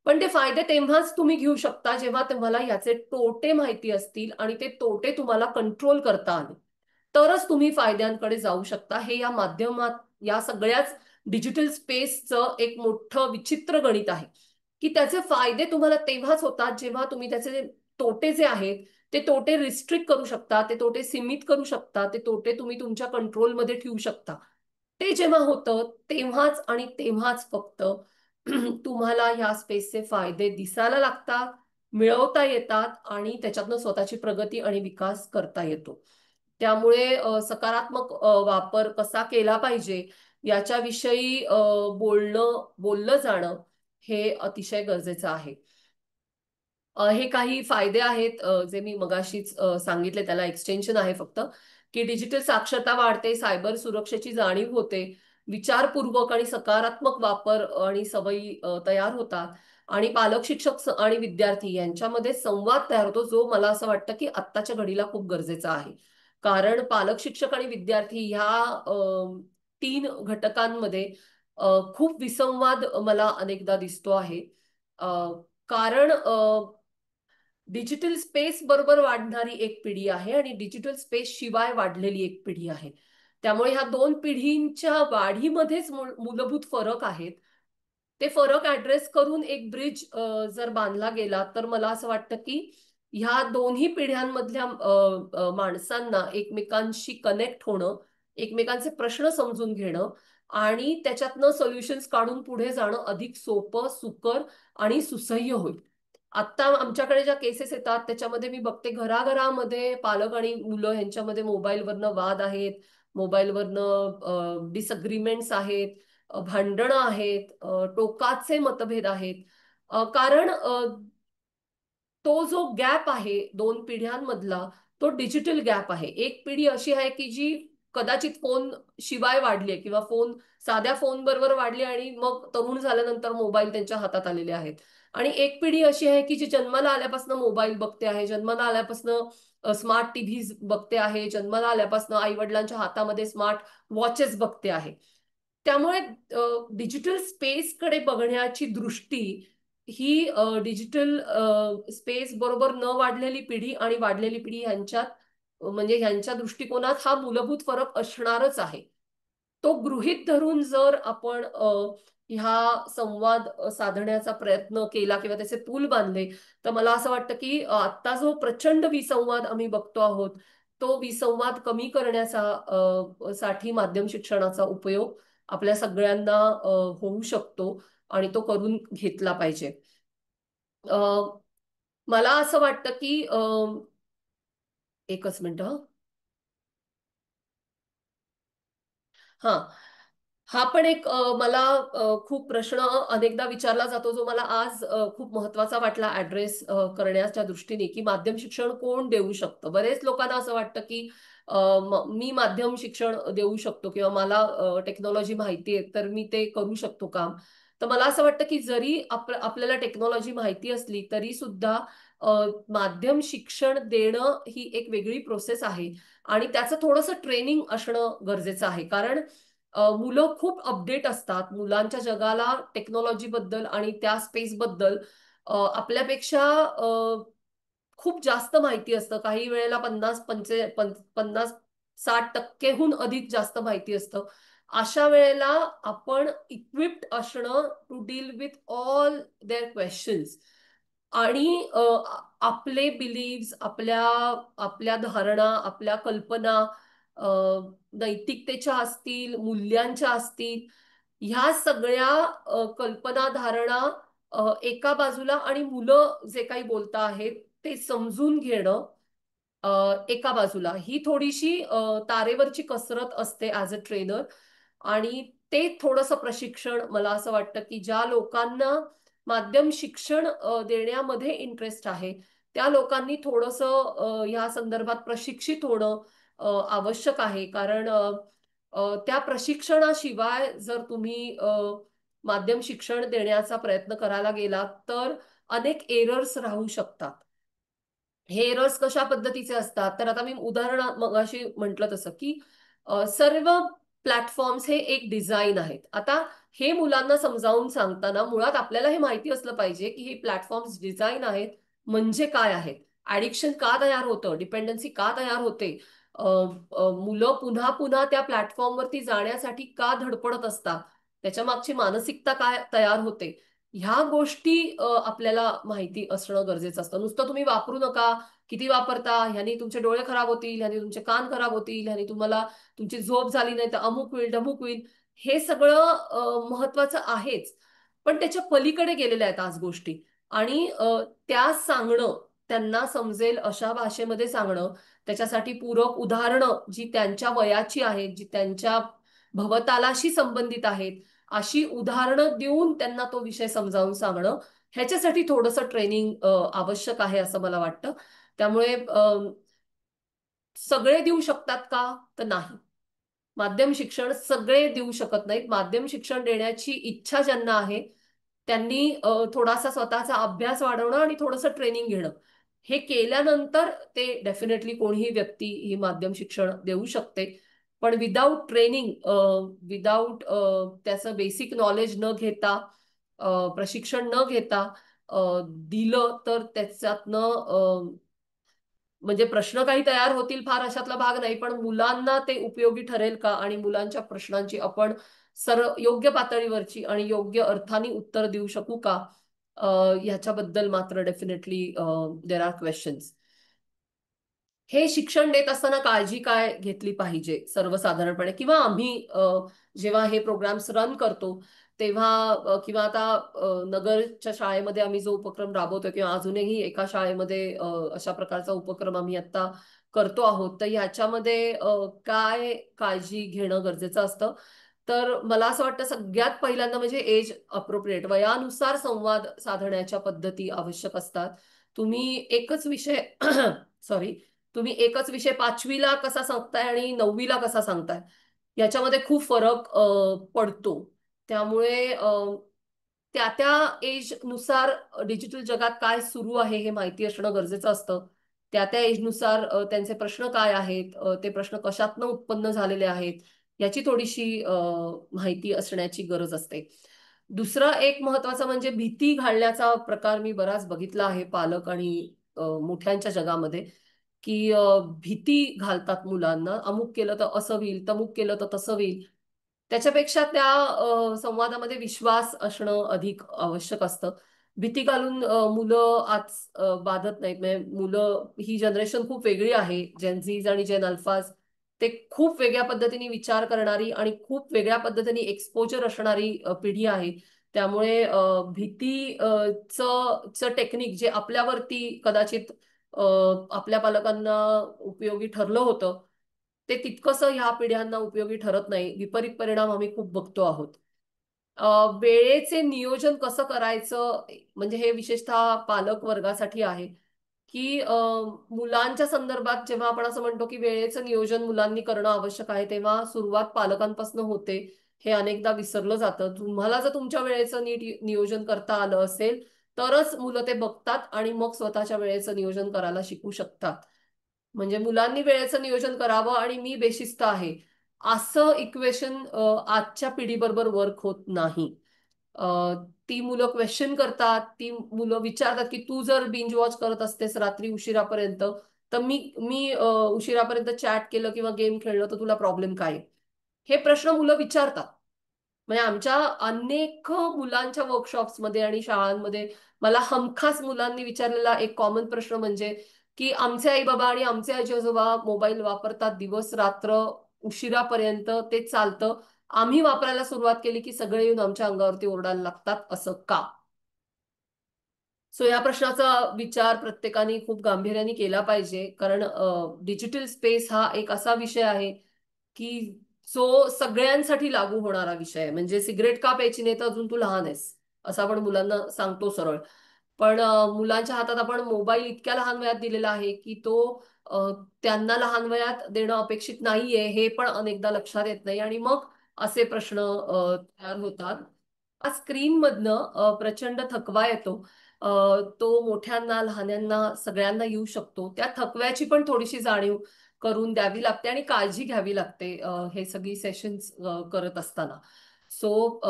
पण ते फायदे तेव्हाच तुम्ही घेऊ शकता जेव्हा तुम्हाला याचे तोटे माहिती असतील आणि ते तोटे तुम्हाला कंट्रोल करता आले, तरच तुम्ही फायद्यांकडे जाऊ शकता. हे या माध्यमात, या सगळ्याच डिजिटल स्पेसचं एक मोठं विचित्र गणित आहे की त्याचे फायदे तुम्हाला तेव्हाच होतात जेव्हा तुम्ही त्याचे तोटे जे आहेत ते तोटे रिस्ट्रिक्ट करू शकता, ते तोटे सीमित करू शकता, ते तोटे तुम्ही तुमच्या कंट्रोलमध्ये ठेवू शकता. ते जेव्हा होतं तेव्हाच आणि तेव्हाच फक्त तुम्हाला ह्या स्पेसचे फायदे दिसायला लागतात, मिळवता येतात आणि त्याच्यातनं स्वतःची प्रगती आणि विकास करता येतो. त्यामुळे सकारात्मक वापर कसा केला पाहिजे याच्याविषयी बोललं जाणं हे अतिशय गरजेचं आहे. हे काही फायदे आहेत जे मी मगाशीच सांगितले, त्याला एक्सटेन्शन आहे फक्त. की डिजिटल साक्षरता वाढते, सायबर सुरक्षेची जाणीव होते, विचारपूर्वक आणि सकारात्मक वापर आणि सवयी तयार होतात, आणि पालक, शिक्षक आणि विद्यार्थी यांच्यामध्ये संवाद तयार होतो, जो मला असं वाटतं की आत्ताच्या घडीला खूप गरजेचा आहे. कारण पालक, शिक्षक आणि विद्यार्थी ह्या तीन घटकांमध्ये खूप विसंवाद मला अनेकदा दिसतो आहे. अ, कारण डिजिटल स्पेस बरोबर वाढणारी एक पिढी आहे आणि डिजिटल स्पेस शिवाय वाढलेली एक पिढी आहे. त्यामुळे ह्या दोन पिढींच्या वाढीमध्येच मूलभूत फरक आहेत. ते फरक ऍड्रेस करून एक ब्रिज जर बांधला गेला तर मला असं वाटतं की ह्या दोन्ही पिढ्यांमधल्या माणसांना एकमेकांशी कनेक्ट होणं, एकमेकांचे प्रश्न समजून घेणं आणि त्याच्यातनं सोल्युशन्स काढून पुढे जाणं अधिक सोपं, सुकर आणि सुसह्य होईल. आता आमच्याकडे ज्या केसेस येतात त्याच्यामध्ये मी बघते घराघरामध्ये पालक आणि मुलं यांच्यामध्ये मोबाईलवरनं वाद आहेत, मोबाईलवरनं डिसअग्रीमेंट्स आहेत, भांडणं आहेत, टोकाचे मतभेद आहेत. कारण तो जो गॅप आहे दोन पिढ्यांमधला, तो डिजिटल गॅप आहे. एक पिढी अशी आहे की जी कदाचित फोन शिवाय वाढली आहे किंवा साध्या फोन बरोबर वाढली आणि मग तरुण झाल्यानंतर मोबाईल त्यांच्या हातात आलेले आहेत. आणि एक पिढी अशी आहे की जी जन्माला आल्यापासून मोबाईल बघते आहे, जन्माला आल्यापासून स्मार्ट टीव्ही बघते आहे, जन्माला आल्यापासून आई वडिलांच्या हातामध्ये स्मार्ट वॉचेस बघते आहे. त्यामुळे डिजिटल स्पेसकडे बघण्याची दृष्टी ही डिजिटल स्पेस बरोबर न वाढलेली पिढी आणि वाढलेली पिढी यांच्यात म्हणजे ह्यांच्या दृष्टिकोनात हा मूलभूत फरक असणारच आहे. तो गृहीत धरून जर आपण ह्या संवाद साधण्याचा प्रयत्न केला किंवा त्याचे पूल बांधले तर मला असं वाटतं की आता जो प्रचंड विसंवाद आम्ही बघतो आहोत तो विसंवाद कमी करण्याचा साठी माध्यम शिक्षणाचा उपयोग आपल्या सगळ्यांना होऊ शकतो आणि तो करून घेतला पाहिजे. मला असं वाटतं की एकच मिनिट हा हा पण एक मला खूप प्रश्न अनेकदा विचारला जातो जो मला आज खूप महत्वाचा वाटला ऍड्रेस करण्याच्या दृष्टीने की माध्यम शिक्षण कोण देऊ शकतं. बरेच लोकांना असं वाटतं की मी माध्यम शिक्षण देऊ शकतो किंवा मला टेक्नॉलॉजी माहिती आहे तर मी ते करू शकतो काम. तर मला असं वाटतं की जरी आपल्याला टेक्नॉलॉजी माहिती असली तरी सुद्धा अ, माध्यम शिक्षण देणं ही एक वेगळी प्रोसेस आहे आणि त्याचं थोडंसं ट्रेनिंग असणं गरजेचं आहे. कारण मुलं खूप अपडेट असतात. मुलांच्या जगाला टेक्नॉलॉजी बद्दल आणि त्या स्पेस बद्दल आपल्यापेक्षा खूप जास्त माहिती असतं. काही वेळेला 50-60% अधिक जास्त माहिती असतं. अशा वेळेला आपण इक्विप्ड असणं to deal with all their questions आणि आपले बिलीव्स, आपल्या आपल्या धारणा, आपल्या कल्पना अ, नैतिकतेच्या असतील, मूल्यांच्या असतील, ह्या सगळ्या कल्पना, धारणा एका बाजूला आणि मुलं जे काही बोलता आहेत ते समजून घेणं एका बाजूला ही थोडीशी तारेवरची कसरत असते ऍज अ ट्रेनर. आणि ते थोडंसं प्रशिक्षण मला असं वाटतं की ज्या लोकांना माध्यम शिक्षण देण्यामध्ये इंटरेस्ट आहे त्या लोकांनी थोडंसं या संदर्भात प्रशिक्षित होणं आवश्यक आहे. कारण त्या प्रशिक्षणाशिवाय जर तुम्ही माध्यम शिक्षण देण्याचा प्रयत्न करायला गेला तर अनेक एरर्स राहू शकतात. हे एरर्स कशा पद्धतीचे असतात तर आता मी उदाहरण मगाशी म्हटलं तसं की सर्व प्लॅटफॉर्म्स हे एक डिझाईन आहेत. आता हे मुलांना समजावून सांगताना मुळात आपल्याला हे माहिती असलं पाहिजे की हे प्लॅटफॉर्म्स डिझाईन आहेत म्हणजे काय आहेत, ऍडिक्शन का तयार होतं, डिपेंडन्सी का तयार होते, मुलं पुन्हा पुन्हा त्या प्लॅटफॉर्मवरती जाण्यासाठी का धडपडत असतात, त्याच्या मागची मानसिकता काय तयार होते, ह्या गोष्टी आपल्याला माहिती असणं गरजेचं असतं. नुसतं तुम्ही वापरू नका, किती वापरता, ह्यानी तुमचे डोळे खराब होतील, ह्यानी तुमचे कान खराब होतील, ह्यानी तुम्हाला तुमची झोप झाली नाही तर अमुक होईल ढमुक होईल, हे सगळं महत्वाचं आहेच. पण त्याच्या पलीकडे गेलेल्या आहेत आज गोष्टी आणि त्या सांगणं, त्यांना समजेल अशा भाषेमध्ये सांगणं, त्याच्यासाठी पूरक उदाहरणं जी त्यांच्या वयाची आहेत, जी त्यांच्या भवतालाशी संबंधित आहेत, अशी उदाहरणं देऊन त्यांना तो विषय समजावून सांगणं, ह्याच्यासाठी थोडंसं ट्रेनिंग आवश्यक आहे असं मला वाटतं. त्यामुळे सगळे देऊ शकतात का? तर नाही. माध्यम शिक्षण सगळे देऊ शकत नाहीत. माध्यम शिक्षण देण्याची इच्छा ज्यांना आहे त्यांनी थोडासा स्वतःचा अभ्यास वाढवणं आणि थोडंसं ट्रेनिंग घेणं, हे केल्यानंतर ते डेफिनेटली कोणीही व्यक्ती ही माध्यम शिक्षण देऊ शकते. पण विदाऊट ट्रेनिंग, विदाऊट त्याचं बेसिक नॉलेज न घेता, प्रशिक्षण न घेता दिलं तर त्याच्यातनं म्हणजे प्रश्न काही तयार होतील फार अशातला भाग नाही, पण मुलांना ते उपयोगी ठरेल का आणि मुलांच्या प्रश्नांची आपण योग्य पातळीवरची आणि योग्य अर्थाने उत्तर देऊ शकू का, ह्याच्याबद्दल मात्र डेफिनेटली देर आर क्वेश्चन्स. हे शिक्षण देत असताना काळजी काय घेतली पाहिजे सर्वसाधारणपणे, किंवा आम्ही जेव्हा हे प्रोग्राम्स रन करतो तेव्हा किंवा आता नगरच्या शाळेमध्ये आम्ही जो उपक्रम राबवतो किंवा अजूनही एका शाळेमध्ये अशा प्रकारचा उपक्रम आम्ही आता करतो आहोत, तर ह्याच्यामध्ये काय काळजी घेणं गरजेचं असतं. तर मला असं वाटतं सगळ्यात पहिल्यांदा म्हणजे एज अप्रोप्रिएट, वयानुसार संवाद साधण्याच्या पद्धती आवश्यक असतात. तुम्ही एकच विषय सॉरी, तुम्ही एकच विषय 5वीला कसा सांगताय आणि 9वीला कसा सांगताय याच्यामध्ये खूप फरक पडतो. त्यामुळे त्या त्या एज नुसार डिजिटल जगात काय सुरू आहे हे माहिती असणं गरजेचं असतं. त्या त्या एज नुसार त्यांचे प्रश्न काय आहेत, ते प्रश्न कशातनं उत्पन्न झालेले आहेत याची थोडीशी माहिती असण्याची गरज असते. दुसरा एक महत्वाचा म्हणजे भीती घालण्याचा प्रकार मी बराच बघितला आहे पालक आणि मोठ्यांच्या जगामध्ये, की भीती घालतात मुलांना, अमुक केलं तर असं होईल, तमुक केलं तर तसं होईल. त्याच्यापेक्षा त्या संवादामध्ये विश्वास असणं अधिक आवश्यक असतं. भीती घालून मुलं आज बाधत नाहीत. म्हणजे मुलं, ही जनरेशन खूप वेगळी आहे, जेन झीज आणि जेन अल्फाज. ते खूप वेगळ्या पद्धतीने विचार करणारी आणि खूप वेगळ्या पद्धतीने एक्सपोजर असणारी पिढी आहे. त्यामुळे भीती चं टेक्निक जे आपल्यावरती कदाचित आपल्या पालकांना उपयोगी ठरलं होतं, ते तितकंसं ह्या पिढ्यांना उपयोगी ठरत नाही. विपरीत परिणाम आम्ही खूप बघतो आहोत. वेळेचे नियोजन कसं करायचं, म्हणजे हे विशेषतः पालक वर्गासाठी आहे, की मुलांच्या संदर्भात जेव्हा आपण असं म्हणतो की वेळेचं नियोजन मुलांनी करणं आवश्यक आहे, तेव्हा सुरुवात पालकांपासून होते. हे अनेकदा विसरलं जातं. तुम्हाला जर तुमच्या वेळेचं नीट नियोजन करता आलं असेल तरच मुलं ते बघतात आणि मग स्वतःच्या वेळेचं नियोजन करायला शिकू शकतात. म्हणजे मुलांनी वेळेचं नियोजन करावं आणि मी बेशिस्त आहे असं इक्वेशन आजच्या पिढीबरोबर वर्क होत नाही. ती मुलं क्वेश्चन करतात, ती मुलं विचारतात की तू जर बिंज वॉच करत असतेस रात्री उशिरापर्यंत, तर मी मी उशिरापर्यंत चॅट केलं किंवा गेम खेळलं तर तुला प्रॉब्लेम काय आहे? हे प्रश्न मुलं विचारतात. म्हणजे आमच्या अनेक मुलांच्या वर्कशॉप्समध्ये आणि शाळांमध्ये मला हमखास मुलांनी विचारलेला एक कॉमन प्रश्न म्हणजे की आमचे आई बाबा आणि आमचे आजी आजोबा मोबाईल वापरतात दिवस रात्र उशिरापर्यंत, ते चालतं. आम्ही वापरायला सुरुवात केली की सगळे येऊन आमच्या अंगावरती ओरडायला लागतात, असं का? सो या प्रश्नाचा विचार प्रत्येकाने खूप गांभीर्याने केला पाहिजे, कारण डिजिटल स्पेस हा एक असा विषय आहे की जो सगळ्यांसाठी लागू होणारा विषय आहे. म्हणजे सिगरेट का प्यायची नाही तर अजून तू लहान आहेस, असं आपण मुलांना सांगतो सरळ. पण मुलांच्या हातात आपण मोबाईल इतक्या लहान वयात दिलेला आहे की तो अ, त्यांना लहान वयात देणं अपेक्षित नाहीये हे पण अनेकदा लक्षात येत नाही आणि मग असे प्रश्न तयार होतात. स्क्रीन मधनं प्रचंड थकवा येतो. तो मोठ्यांना लहान्यांना सगळ्यांना येऊ शकतो. त्या थकव्याची पण थोडीशी जाणीव करून द्यावी लागते आणि काळजी घ्यावी लागते हे सगळी सेशन्स करत असताना. सो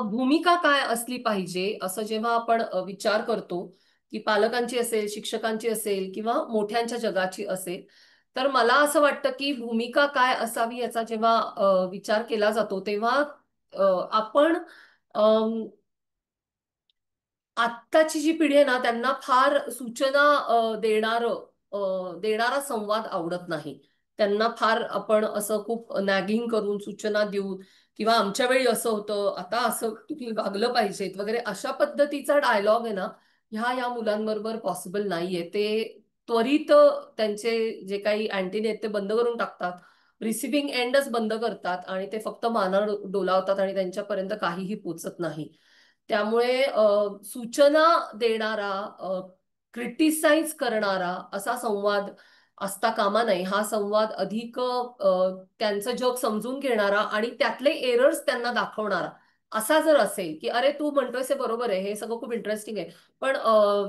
भूमिका काय असली पाहिजे असं जेव्हा आपण विचार करतो, की पालकांची असेल, शिक्षकांची असेल किंवा मोठ्यांच्या जगाची असेल, तर मला असं वाटतं की भूमिका काय असावी याचा जेव्हा विचार केला जातो तेव्हा आपण आत्ताची जी पिढी आहे ना त्यांना फार सूचना देणारा संवाद आवडत नाही. त्यांना फार आपण असं खूप नॅगिंग करून सूचना देऊन किंवा आमच्या वेळी असं होतं, आता असं तुम्ही वागलं पाहिजेत वगैरे अशा पद्धतीचा डायलॉग आहे ना, ह्या मुलांबरोबर पॉसिबल नाहीये. ते त्वरित त्यांचे जे काही अँटीने आहेत ते बंद करून टाकतात. रिसिव्हिंग एंडच बंद करतात आणि ते फक्त मानावर डोलावतात आणि त्यांच्यापर्यंत काहीही पोचत नाही. त्यामुळे सूचना देणारा, क्रिटिसाइज करणारा असा संवाद असता कामा नये. हा संवाद अधिक त्यांचं जग समजून घेणारा आणि त्यातले एरर्स त्यांना दाखवणारा असा जर असेल, की अरे तू म्हणतोयस हे बरोबर आहे, हे सगळं खूप इंटरेस्टिंग आहे, पण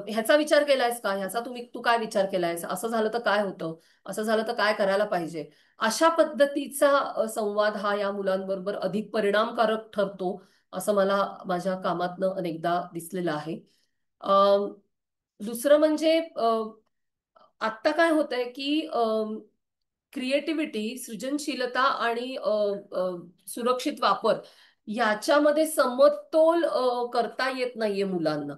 ह्याचा विचार केलायस का, ह्याचा तू काय विचार केलायस, असं झालं तर काय होतं, असं झालं तर काय करायला पाहिजे, अशा पद्धतीचा संवाद हा या मुलांबरोबर अधिक परिणामकारक ठरतो, असं मला माझ्या कामातनं अनेकदा दिसलेलं आहे. अं, दुसरं म्हणजे आत्ता काय होतंय की क्रिएटिव्हिटी, सृजनशीलता आणि सुरक्षित वापर याच्यामध्ये समतोल करता येत नाहीये मुलांना.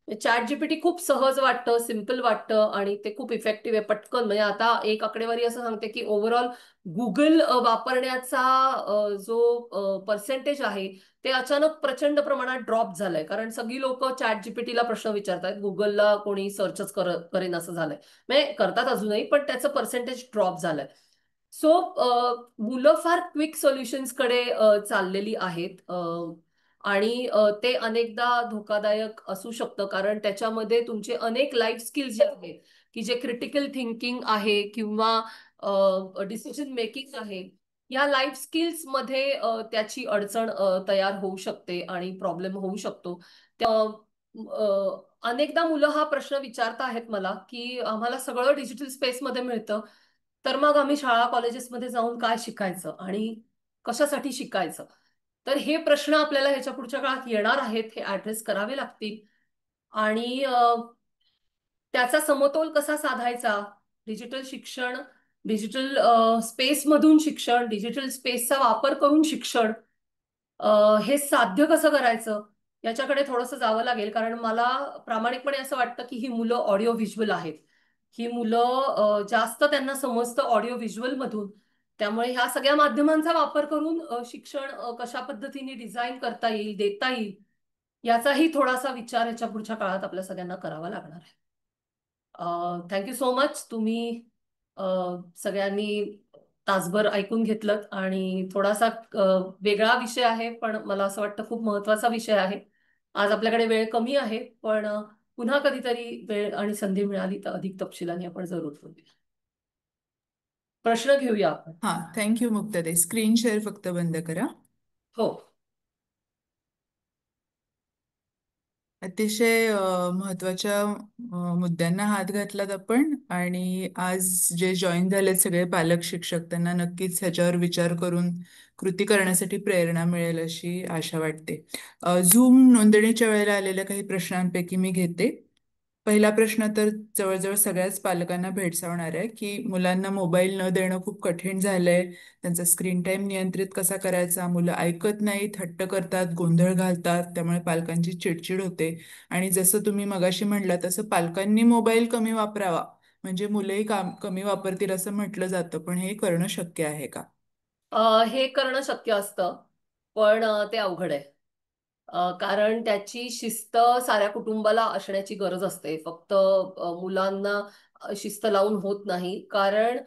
चॅट जीपीटी खूप सहज वाटतं, सिम्पल वाटतं आणि ते खूप इफेक्टिव्ह आहे, पटकन. म्हणजे आता एक आकडेवारी असं सांगते की ओव्हरऑल गुगल वापरण्याचा जो पर्सेंटेज आहे ते अचानक प्रचंड प्रमाणात ड्रॉप झालंय, कारण सगळी लोक चॅट जीपीटीला प्रश्न विचारतायत, गुगलला कोणी सर्चच करेन असं झालंय. म्हणजे करतात अजूनही, पण त्याचं पर्सेंटेज ड्रॉप झालंय. सो मुलं फार क्विक सोल्युशन्स कडे चाललेली आहेत, आणि ते अनेकदा धोकादायक असू शकतं, कारण त्याच्यामध्ये तुमचे अनेक लाईफ स्किल्स जे आहेत, की जे क्रिटिकल थिंकिंग आहे किंवा डिसिजन मेकिंग आहे, या लाईफ स्किल्स मध्ये त्याची अडचण तयार होऊ शकते आणि प्रॉब्लेम होऊ शकतो. अनेकदा मुलं हा प्रश्न विचारता आहेत मला, की आम्हाला सगळं डिजिटल स्पेसमध्ये मिळतं, तर मग आम्ही शाळा कॉलेजेसमध्ये जाऊन काय शिकायचं आणि कशासाठी शिकायचं. तर हे प्रश्न आपल्याला ह्याच्या पुढच्या काळात येणार आहेत, हे ऍड्रेस करावे लागतील. आणि त्याचा समतोल कसा साधायचा, डिजिटल शिक्षण, डिजिटल स्पेसमधून शिक्षण, डिजिटल स्पेसचा वापर करून शिक्षण, हे साध्य कसं करायचं याच्याकडे थोडंसं जावं लागेल, कारण मला प्रामाणिकपणे असं वाटतं की ही मुलं ऑडिओ व्हिज्युअल आहेत. ही मुलं जास्त त्यांना समजतं ऑडिओ व्हिज्युअल मधून. त्यामुळे ह्या सगळ्या माध्यमांचा वापर करून शिक्षण कशा पद्धतीने डिझाईन करता येईल, देता येईल, याचाही थोडासा विचार ह्याच्या पुढच्या काळात आपल्या सगळ्यांना करावा लागणार आहे. Thank you so much. तुम्ही अ, सगळ्यांनी तासभर ऐकून घेतलं आणि थोडासा वेगळा विषय आहे, पण मला असं वाटतं खूप महत्वाचा विषय आहे. आज आपल्याकडे वेळ कमी आहे, पण पुन्हा कधीतरी वेळ आणि संधी मिळाली तर अधिक तपशिलाने आपण जरूर बोलूया. प्रश्न घेऊया आपण. हां, थँक्यू मुक्ताताई. स्क्रीन शेअर फक्त बंद करा. हो. अतिशय महत्वाच्या मुद्द्यांना हात घातलात आपण, आणि आज जे जॉईन झालेत सगळे पालक शिक्षक, त्यांना नक्कीच ह्याच्यावर विचार करून कृती करण्यासाठी प्रेरणा मिळेल अशी आशा वाटते. झूम नोंदणीच्या वेळेला आलेल्या काही प्रश्नांपैकी मी घेते. पहिला प्रश्न तर जवळजवळ सगळ्याच पालकांना भेडसावणार आहे, की मुलांना मोबाईल न देणं खूप कठीण झालंय. त्यांचा स्क्रीन टाइम नियंत्रित कसा करायचा? मुलं ऐकत नाहीत, हट्ट करतात, गोंधळ घालतात, त्यामुळे पालकांची चिडचिड होते. आणि जसं तुम्ही मगाशी म्हणला तसं पालकांनी मोबाईल कमी वापरावा, म्हणजे मुलंही काम कमी वापरतील असं म्हटलं जातं, पण हे करणं शक्य आहे का? हे करणं शक्य असतं, पण ते अवघड आहे. कारण त्याची शिस्त साऱ्या कुटुंबाला असण्याची गरज असते. फक्त मुलांना शिस्त लावून होत नाही, कारण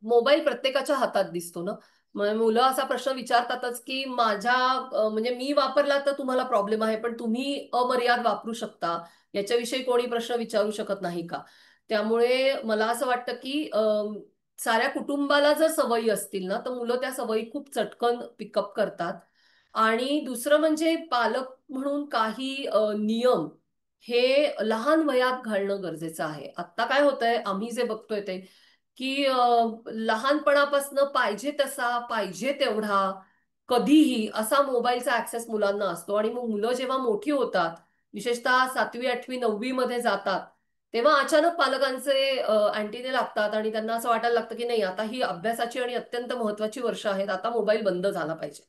मोबाईल प्रत्येकाच्या हातात दिसतो ना. मग मुलं असा प्रश्न विचारतातच की म्हणजे मी वापरला तर तुम्हाला प्रॉब्लेम आहे, पण तुम्ही अमर्याद वापरू शकता, याच्याविषयी कोणी प्रश्न विचारू शकत नाही का? त्यामुळे मला असं वाटतं की साऱ्या कुटुंबाला जर सवयी असतील ना, तर मुलं त्या सवयी खूप चटकन पिकअप करतात. आणि दुसरं म्हणजे पालक म्हणून काही नियम हे लहान वयात घालणं गरजेचं आहे. आत्ता काय होतंय, आम्ही जे बघतोय ते, की लहानपणापासून पाहिजे तसा, पाहिजे तेवढा, कधीही असा मोबाईलचा ऍक्सेस मुलांना असतो. आणि मग मुलं जेव्हा मोठी होतात, विशेषतः 7वी, 8वी, 9वी मध्ये जातात, तेव्हा अचानक पालकांचे अँटीने लागतात आणि त्यांना असं वाटायला लागतं की नाही, आता ही अभ्यासाची आणि अत्यंत महत्वाची वर्ष आहेत, आता मोबाईल बंद झाला पाहिजे.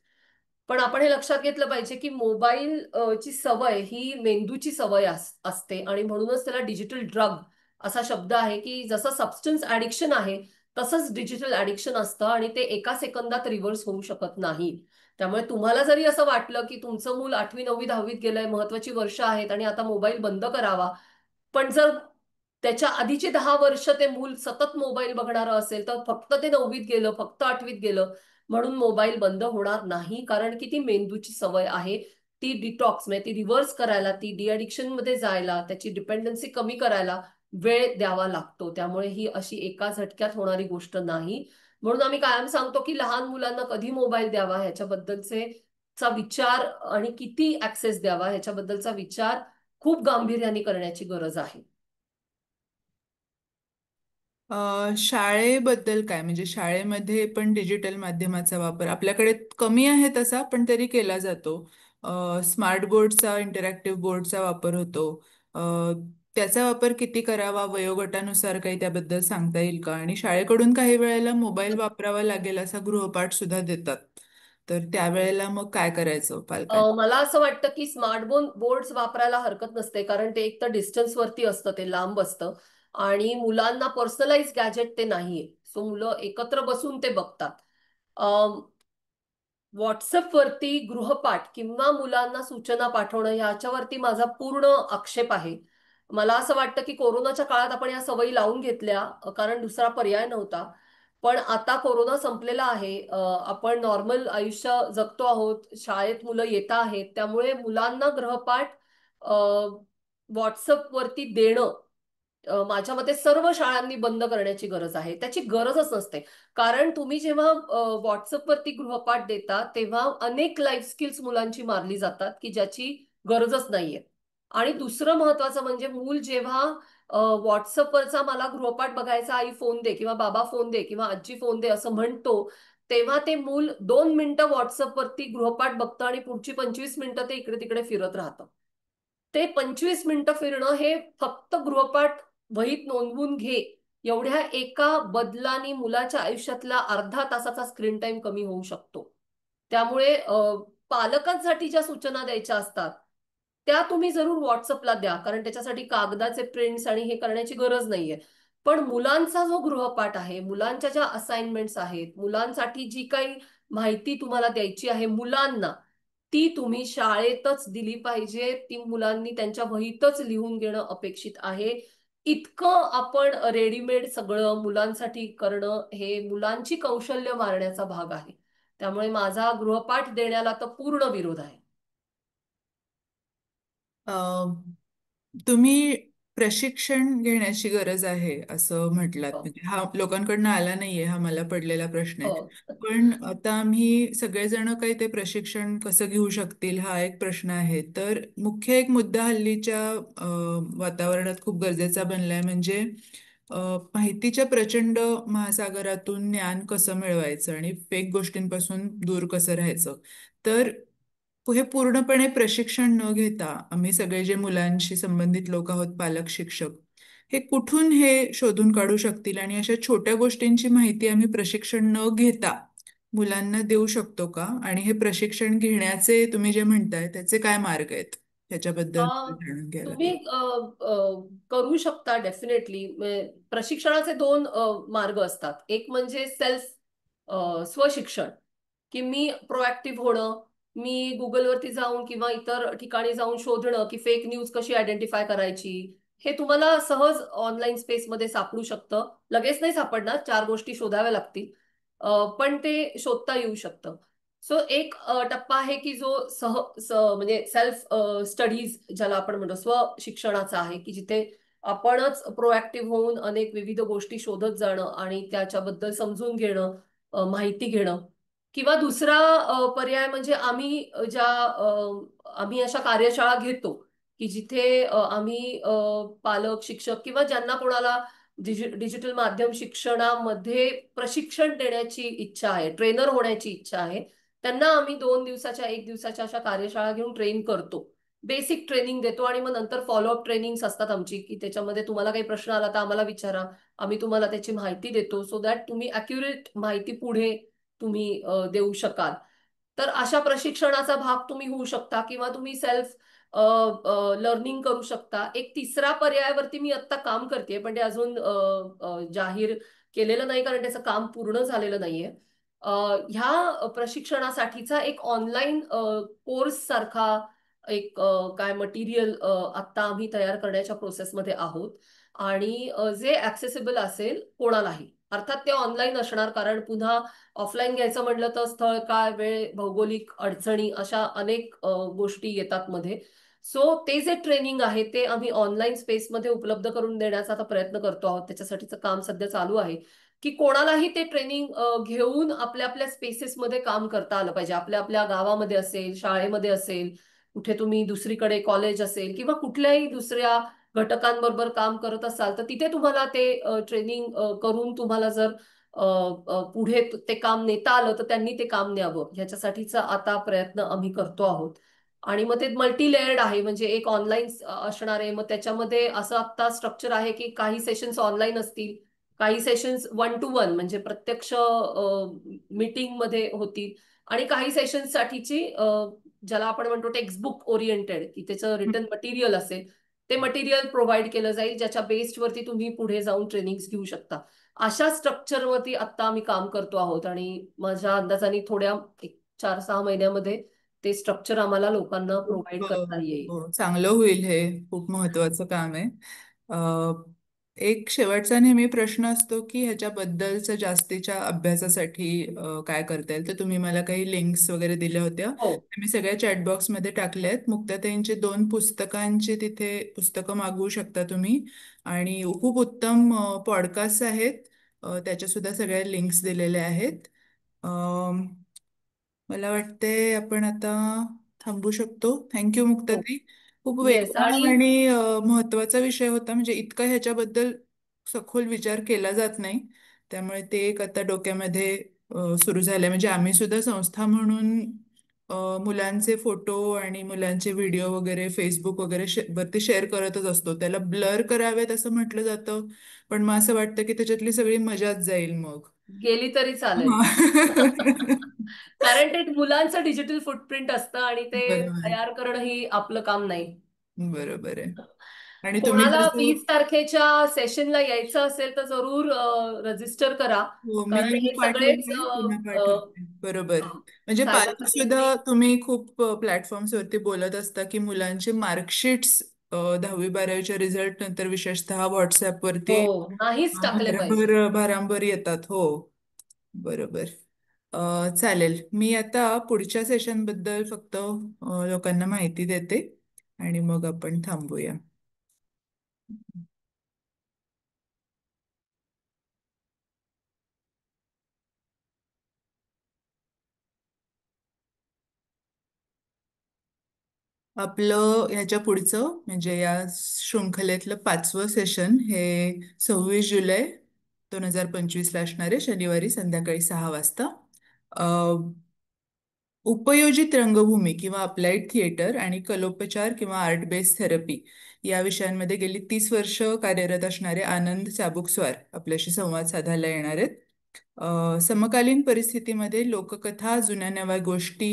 पण आपण हे लक्षात घेतलं पाहिजे की मोबाईल ची सवय ही मेंदूची सवय असते, आणि म्हणूनच त्याला डिजिटल ड्रग असा शब्द आहे, की जसं सबस्टन्स ऍडिक्शन आहे तसंच डिजिटल ऍडिक्शन असतं, आणि ते एका सेकंदात रिव्हर्स होऊ शकत नाही. त्यामुळे तुम्हाला जरी असं वाटलं की तुमचं मूल 8वी, 9वी, 10वीत गेलंय, महत्वाची वर्ष आहेत आणि आता मोबाईल बंद करावा, पण जर त्याच्या आधीचे 10 वर्ष ते मूल सतत मोबाईल बघणारं असेल, तर फक्त ते 9वीत गेलं, फक्त 8वीत गेलं म्हणून मोबाईल बंद होणार नाही, कारण की ती मेंदूची सवय आहे. ती डिटॉक्स म्हणजे ती रिव्हर्स करायला, ती डिअडिक्शन मध्ये जायला, त्याची डिपेंडन्सी कमी करायला वेळ द्यावा लागतो. त्यामुळे ही अशी एका झटक्यात होणारी गोष्ट नाही. म्हणून आम्ही कायम सांगतो की लहान मुलांना कधी मोबाईल द्यावा ह्याच्याबद्दलचे चा विचार आणि किती ऍक्सेस द्यावा ह्याच्याबद्दलचा विचार खूप गांभीर्याने करण्याची गरज आहे. शाळेबद्दल काय म्हणजे शाळेमध्ये पण डिजिटल माध्यमाचा वापर आपल्याकडे कमी आहे तसा पण तरी केला जातो. स्मार्ट बोर्डचा इंटरॅक्टिव्ह बोर्डचा वापर होतो. अ, त्याचा वापर किती करावा वयोगटानुसार काही त्याबद्दल सांगता येईल का? आणि शाळेकडून काही वेळेला मोबाईल वापरावा लागेल असा गृहपाठ सुद्धा देतात. तर त्यावेळेला मग काय करायचं पालकांनी? मला असं वाटतं की बोर्ड्स वापरायला हरकत नसते, कारण ते एक तर डिस्टन्स वरती असतं, ते लांब असतं आणि मुलांना पर्सनलाइज गॅजेट ते नाहीये. सो मुलं एकत्र बसून ते बघतात. व्हॉट्सअपवरती गृहपाठ किंवा मुलांना सूचना पाठवणं याच्यावरती माझा पूर्ण आक्षेप आहे. मला असं वाटतं की कोरोनाच्या काळात आपण या सवयी लावून घेतल्या, कारण दुसरा पर्याय नव्हता. पण आता कोरोना संपलेला आहे, आपण नॉर्मल आयुष्य जगतो आहोत, शाळेत मुलं येत आहेत, त्यामुळे मुलांना गृहपाठ व्हॉट्सअपवरती देणं माझ्या मते सर्व शाळांनी बंद करण्याची गरज आहे. त्याची गरजच नसते. कारण तुम्ही जेव्हा व्हॉट्सअपवरती गृहपाठ देता तेव्हा अनेक लाईफ स्किल्स मुलांची मारली जातात की ज्याची गरजच नाहीये. आणि दुसरं महत्वाचं म्हणजे मूल जेव्हा व्हॉट्सअपवरचा मला गृहपाठ बघायचा, आई फोन दे किंवा बाबा फोन दे किंवा आजी फोन दे असं म्हणतो, तेव्हा ते मूल 2 मिनिटं व्हॉट्सअपवरती गृहपाठ बघतं आणि पुढची 25 मिनिटं ते इकडे तिकडे फिरत राहतं. ते 25 मिनिटं फिरणं हे फक्त गृहपाठ वहीत नोंदवून घे एवढ्या एका बदलाने मुलाच्या आयुष्यातला अर्धा तासाचा स्क्रीन टाइम कमी होऊ शकतो. त्यामुळे पालकांसाठी ज्या सूचना द्यायच्या असतात त्या तुम्ही जरूर व्हॉट्सअपला द्या, कारण त्याच्यासाठी कागदाचे प्रिंट्स आणि हे करण्याची गरज नाहीये. पण मुलांचा जो गृहपाठ आहे, मुलांच्या ज्या असाइनमेंट्स आहेत, मुलांसाठी जी काही माहिती तुम्हाला द्यायची आहे मुलांना, ती तुम्ही शाळेतच दिली पाहिजे. ती मुलांनी त्यांच्या वहीतच लिहून घेणं अपेक्षित आहे. इतकं आपण रेडीमेड सगळं मुलांसाठी करणं हे मुलांची कौशल्य मारण्याचा भाग आहे. त्यामुळे माझा गृहपाठ देण्याला तर पूर्ण विरोध आहे. तुम्ही प्रशिक्षण घेण्याची गरज आहे असं म्हटलात हो. म्हणजे हा लोकांकडनं आला नाहीये हा मला पडलेला प्रश्न आहे. हो. पण आता आम्ही सगळेजण काही ते प्रशिक्षण कसं घेऊ शकतील हा एक प्रश्न आहे. तर मुख्य एक मुद्दा हल्लीच्या वातावरणात खूप गरजेचा बनलाय म्हणजे अ, माहितीच्या प्रचंड महासागरातून ज्ञान कसं मिळवायचं आणि फेक गोष्टींपासून दूर कसं राहायचं. तर हे पूर्णपणे प्रशिक्षण न घेता आम्ही सगळे जे मुलांशी संबंधित लोक आहोत पालक शिक्षक हे कुठून हे शोधून काढू शकतील आणि अशा छोट्या गोष्टींची माहिती आम्ही प्रशिक्षण न घेता मुलांना देऊ शकतो का आणि हे प्रशिक्षण घेण्याचे तुम्ही जे म्हणताय त्याचे काय मार्ग आहेत त्याच्याबद्दल अ, मला जाणून घ्यायला तुम्ही लागेल. करू शकता डेफिनेटली. प्रशिक्षणाचे दोन मार्ग असतात. एक म्हणजे स्वशिक्षण, की मी प्रोएक्टिव्ह होणं, मी गुगलवरती जाऊन किंवा इतर ठिकाणी जाऊन शोधणं की फेक न्यूज कशी आयडेंटिफाय करायची. हे तुम्हाला सहज ऑनलाईन स्पेसमध्ये सापडू शकतं. लगेच नाही सापडणार, 4 गोष्टी शोधाव्या लागतील. पण ते शोधता येऊ शकतं. सो एक टप्पा आहे की जो म्हणजे सेल्फ स्टडीज ज्याला आपण म्हणतो स्व शिक्षणाचा आहे, की जिथे आपणच प्रोएक्टिव्ह होऊन अनेक विविध गोष्टी शोधत जाणं आणि त्याच्याबद्दल समजून घेणं, माहिती घेणं. किंवा दुसरा पर्याय म्हणजे आम्ही अशा कार्यशाळा घेतो की जिथे आम्ही पालक शिक्षक किंवा ज्यांना कोणाला डिजिटल माध्यम शिक्षणामध्ये प्रशिक्षण देण्याची इच्छा आहे, ट्रेनर होण्याची इच्छा आहे, त्यांना आम्ही 2 दिवसाच्या 1 दिवसाच्या अशा कार्यशाळा घेऊन ट्रेन करतो. बेसिक ट्रेनिंग देतो आणि मग नंतर फॉलोअप ट्रेनिंग्स असतात आमची, की त्याच्यामध्ये तुम्हाला काही प्रश्न आला तर आम्हाला विचारा, आम्ही तुम्हाला त्याची माहिती देतो, सो दॅट तुम्ही अॅक्युरेट माहिती पुढे तुम्ही देऊ शकाल. तर अशा प्रशिक्षणाचा भाग तुम्ही होऊ शकता किंवा तुम्ही सेल्फ लर्निंग करू शकता. एक तिसरा पर्यायावरती मी आत्ता काम करते, पण ते अजून जाहीर केलेलं नाही कारण त्याचं काम पूर्ण झालेलं नाहीये. अ, ह्या प्रशिक्षणासाठीचा एक ऑनलाईन कोर्स सारखा एक काय मटेरियल आत्ता आम्ही तयार करण्याच्या प्रोसेसमध्ये आहोत आणि जे ऍक्सेसिबल असेल कोणालाही. अर्थात ते ऑनलाईन असणार, कारण पुन्हा ऑफलाईन घ्यायचं म्हटलं तर स्थळ, काळ, वेळ, भौगोलिक अडचणी अशा अनेक गोष्टी येतात मध्ये. सो ते जे ट्रेनिंग आहे ते आम्ही ऑनलाईन स्पेसमध्ये उपलब्ध करून देण्याचा आता प्रयत्न करतो आहोत. त्याच्यासाठीचं काम सध्या चालू आहे की कोणालाही ते ट्रेनिंग घेऊन आपल्या आपल्या स्पेसेसमध्ये काम करता आलं पाहिजे. आपल्या आपल्या गावामध्ये असेल, शाळेमध्ये असेल, कुठे तुम्ही दुसरीकडे कॉलेज असेल किंवा कुठल्याही दुसऱ्या घटकांबरोबर काम करत असाल तर तिथे तुम्हाला ते ट्रेनिंग करून तुम्हाला जर पुढे ते काम नेता आलं तर त्यांनी ते काम न्यावं, ह्याच्यासाठीचा आता प्रयत्न आम्ही करतो आहोत. आणि मग ते मल्टी लेयर्ड आहे, म्हणजे एक ऑनलाईन असणार आहे, मग त्याच्यामध्ये असं आता स्ट्रक्चर आहे की काही सेशन्स ऑनलाईन असतील, काही सेशन्स 1 to 1 म्हणजे प्रत्यक्ष मीटिंग मध्ये होतील, आणि काही सेशन्स साठीची ज्याला आपण म्हणतो टेक्स्टबुक ओरिएंटेड, की त्याचं रिटर्न मटेरियल असेल, ते मटेरियल प्रोव्हाइड केलं जाईल ज्याच्या बेस्डवरती तुम्ही पुढे जाऊन ट्रेनिंग घेऊ शकता. अशा स्ट्रक्चरवरती आता आम्ही काम करतो आहोत, आणि माझ्या अंदाजाने थोड्या 1-4-6 महिन्यामध्ये ते स्ट्रक्चर आम्हाला लोकांना खूप प्रोव्हाइड करता येईल. हो, चांगलं होईल. हे खूप महत्वाचं काम आहे. अ, एक शेवटचा नेहमी प्रश्न असतो की ह्याच्याबद्दलच्या जास्तीच्या अभ्यासासाठी काय करता येईल. तर तुम्ही मला काही लिंक्स वगैरे दिल्या होत्या, हो. मी सगळ्या चॅटबॉक्समध्ये टाकल्या आहेत. मुक्ताताईंची 2 पुस्तकांची तिथे पुस्तकं मागवू शकता तुम्ही. आणि खूप उत्तम पॉडकास्ट आहेत, त्याच्या सुद्धा सगळ्या लिंक्स दिलेल्या आहेत. मला वाटते आपण आता थांबू शकतो. थँक्यू हो. मुक्ताताई. खूप येस. वेगवान आणि आणि महत्वाचा विषय होता. म्हणजे इतका ह्याच्याबद्दल सखोल विचार केला जात नाही. त्यामुळे ते एक आता डोक्यामध्ये सुरू झालंय. म्हणजे आम्ही सुद्धा संस्था म्हणून मुलांचे फोटो आणि मुलांचे व्हिडिओ वगैरे फेसबुक वगैरे वरती शेअर करतच असतो. त्याला ब्लर करावेत असं म्हटलं जातं, पण मग असं वाटतं की त्याच्यातली सगळी मजाच जाईल मग. गेली तरी चालेल. हा. कारण ते मुलांचं डिजिटल फुटप्रिंट असतं आणि ते बरोबर. तयार करणं ही आपलं काम नाही. बरोबर आहे. आणि तुम्ही कोणाला जसं 20 तारखेच्या सेशनला यायचं असेल तर जरूर रजिस्टर करा. हो, मी कारण लिंक हे सगळेच पाठवते, पुन्हा पाठवते. बरोबर. म्हणजे सायबर पालक सिक्युरिटी. सुद्धा तुम्ही खूप प्लॅटफॉर्म्स वरती बोलत असता की मुलांचे मार्कशीट्स 10वी 12वीच्या रिझल्ट नंतर विशेषतः व्हॉट्सअप हो, वरती नाहीच टाकले पाहिजे. भरभर भारांभर येतात. हो, बरोबर. चालेल. मी आता पुढच्या सेशन बद्दल फक्त लोकांना माहिती देते आणि मग आपण थांबूया. आपलं ह्याच्या पुढचं म्हणजे या शृंखलेतलं 5वं सेशन हे 26 जुलै 2025ला असणार आहे, शनिवारी संध्याकाळी 6 वाजता. अ, उपयोजित रंगभूमी किंवा अप्लाइड थिएटर आणि कलोपचार किंवा आर्ट बेस्ड थेरपी या विषयांमध्ये गेली 30 वर्ष कार्यरत असणारे आनंद चाबुकस्वार आपल्याशी संवाद साधायला येणार आहेत. समकालीन परिस्थितीमध्ये लोककथा, जुन्या नव्या गोष्टी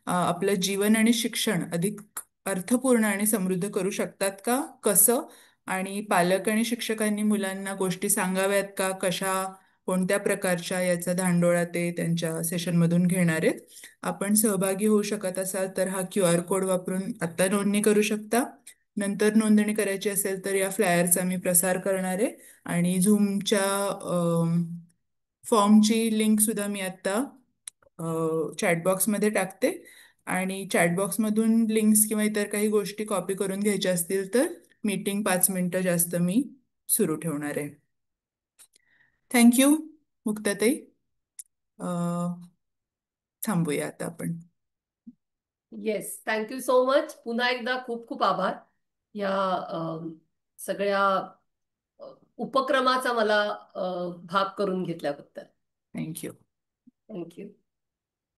आपलं जीवन आणि शिक्षण अधिक अर्थपूर्ण आणि समृद्ध करू शकतात का? कसं? आणि पालक आणि शिक्षकांनी मुलांना गोष्टी सांगाव्यात का? कशा, कोणत्या प्रकारच्या, याचा धांडोळा ते त्यांच्या सेशनमधून घेणार आहेत. आपण सहभागी होऊ शकत असाल तर हा QR कोड वापरून आत्ता नोंदणी करू शकता. नंतर नोंदणी करायची असेल तर या फ्लायरचा मी प्रसार करणार आहे. आणि झूमच्या फॉर्मची लिंक सुद्धा मी आत्ता चॅटबॉक्समध्ये टाकते. आणि चॅटबॉक्समधून लिंक्स किंवा इतर काही गोष्टी कॉपी करून घ्यायच्या असतील तर मीटिंग 5 मिनिटं जास्त मी सुरू ठेवणार आहे. थँक्यू मुक्ताताई. थांबूया आता आपण. Yes, thank you so much. पुन्हा एकदा खूप खूप आभार या सगळ्या उपक्रमाचा मला भाग करून घेतल्याबद्दल. थँक्यू. थँक्यू.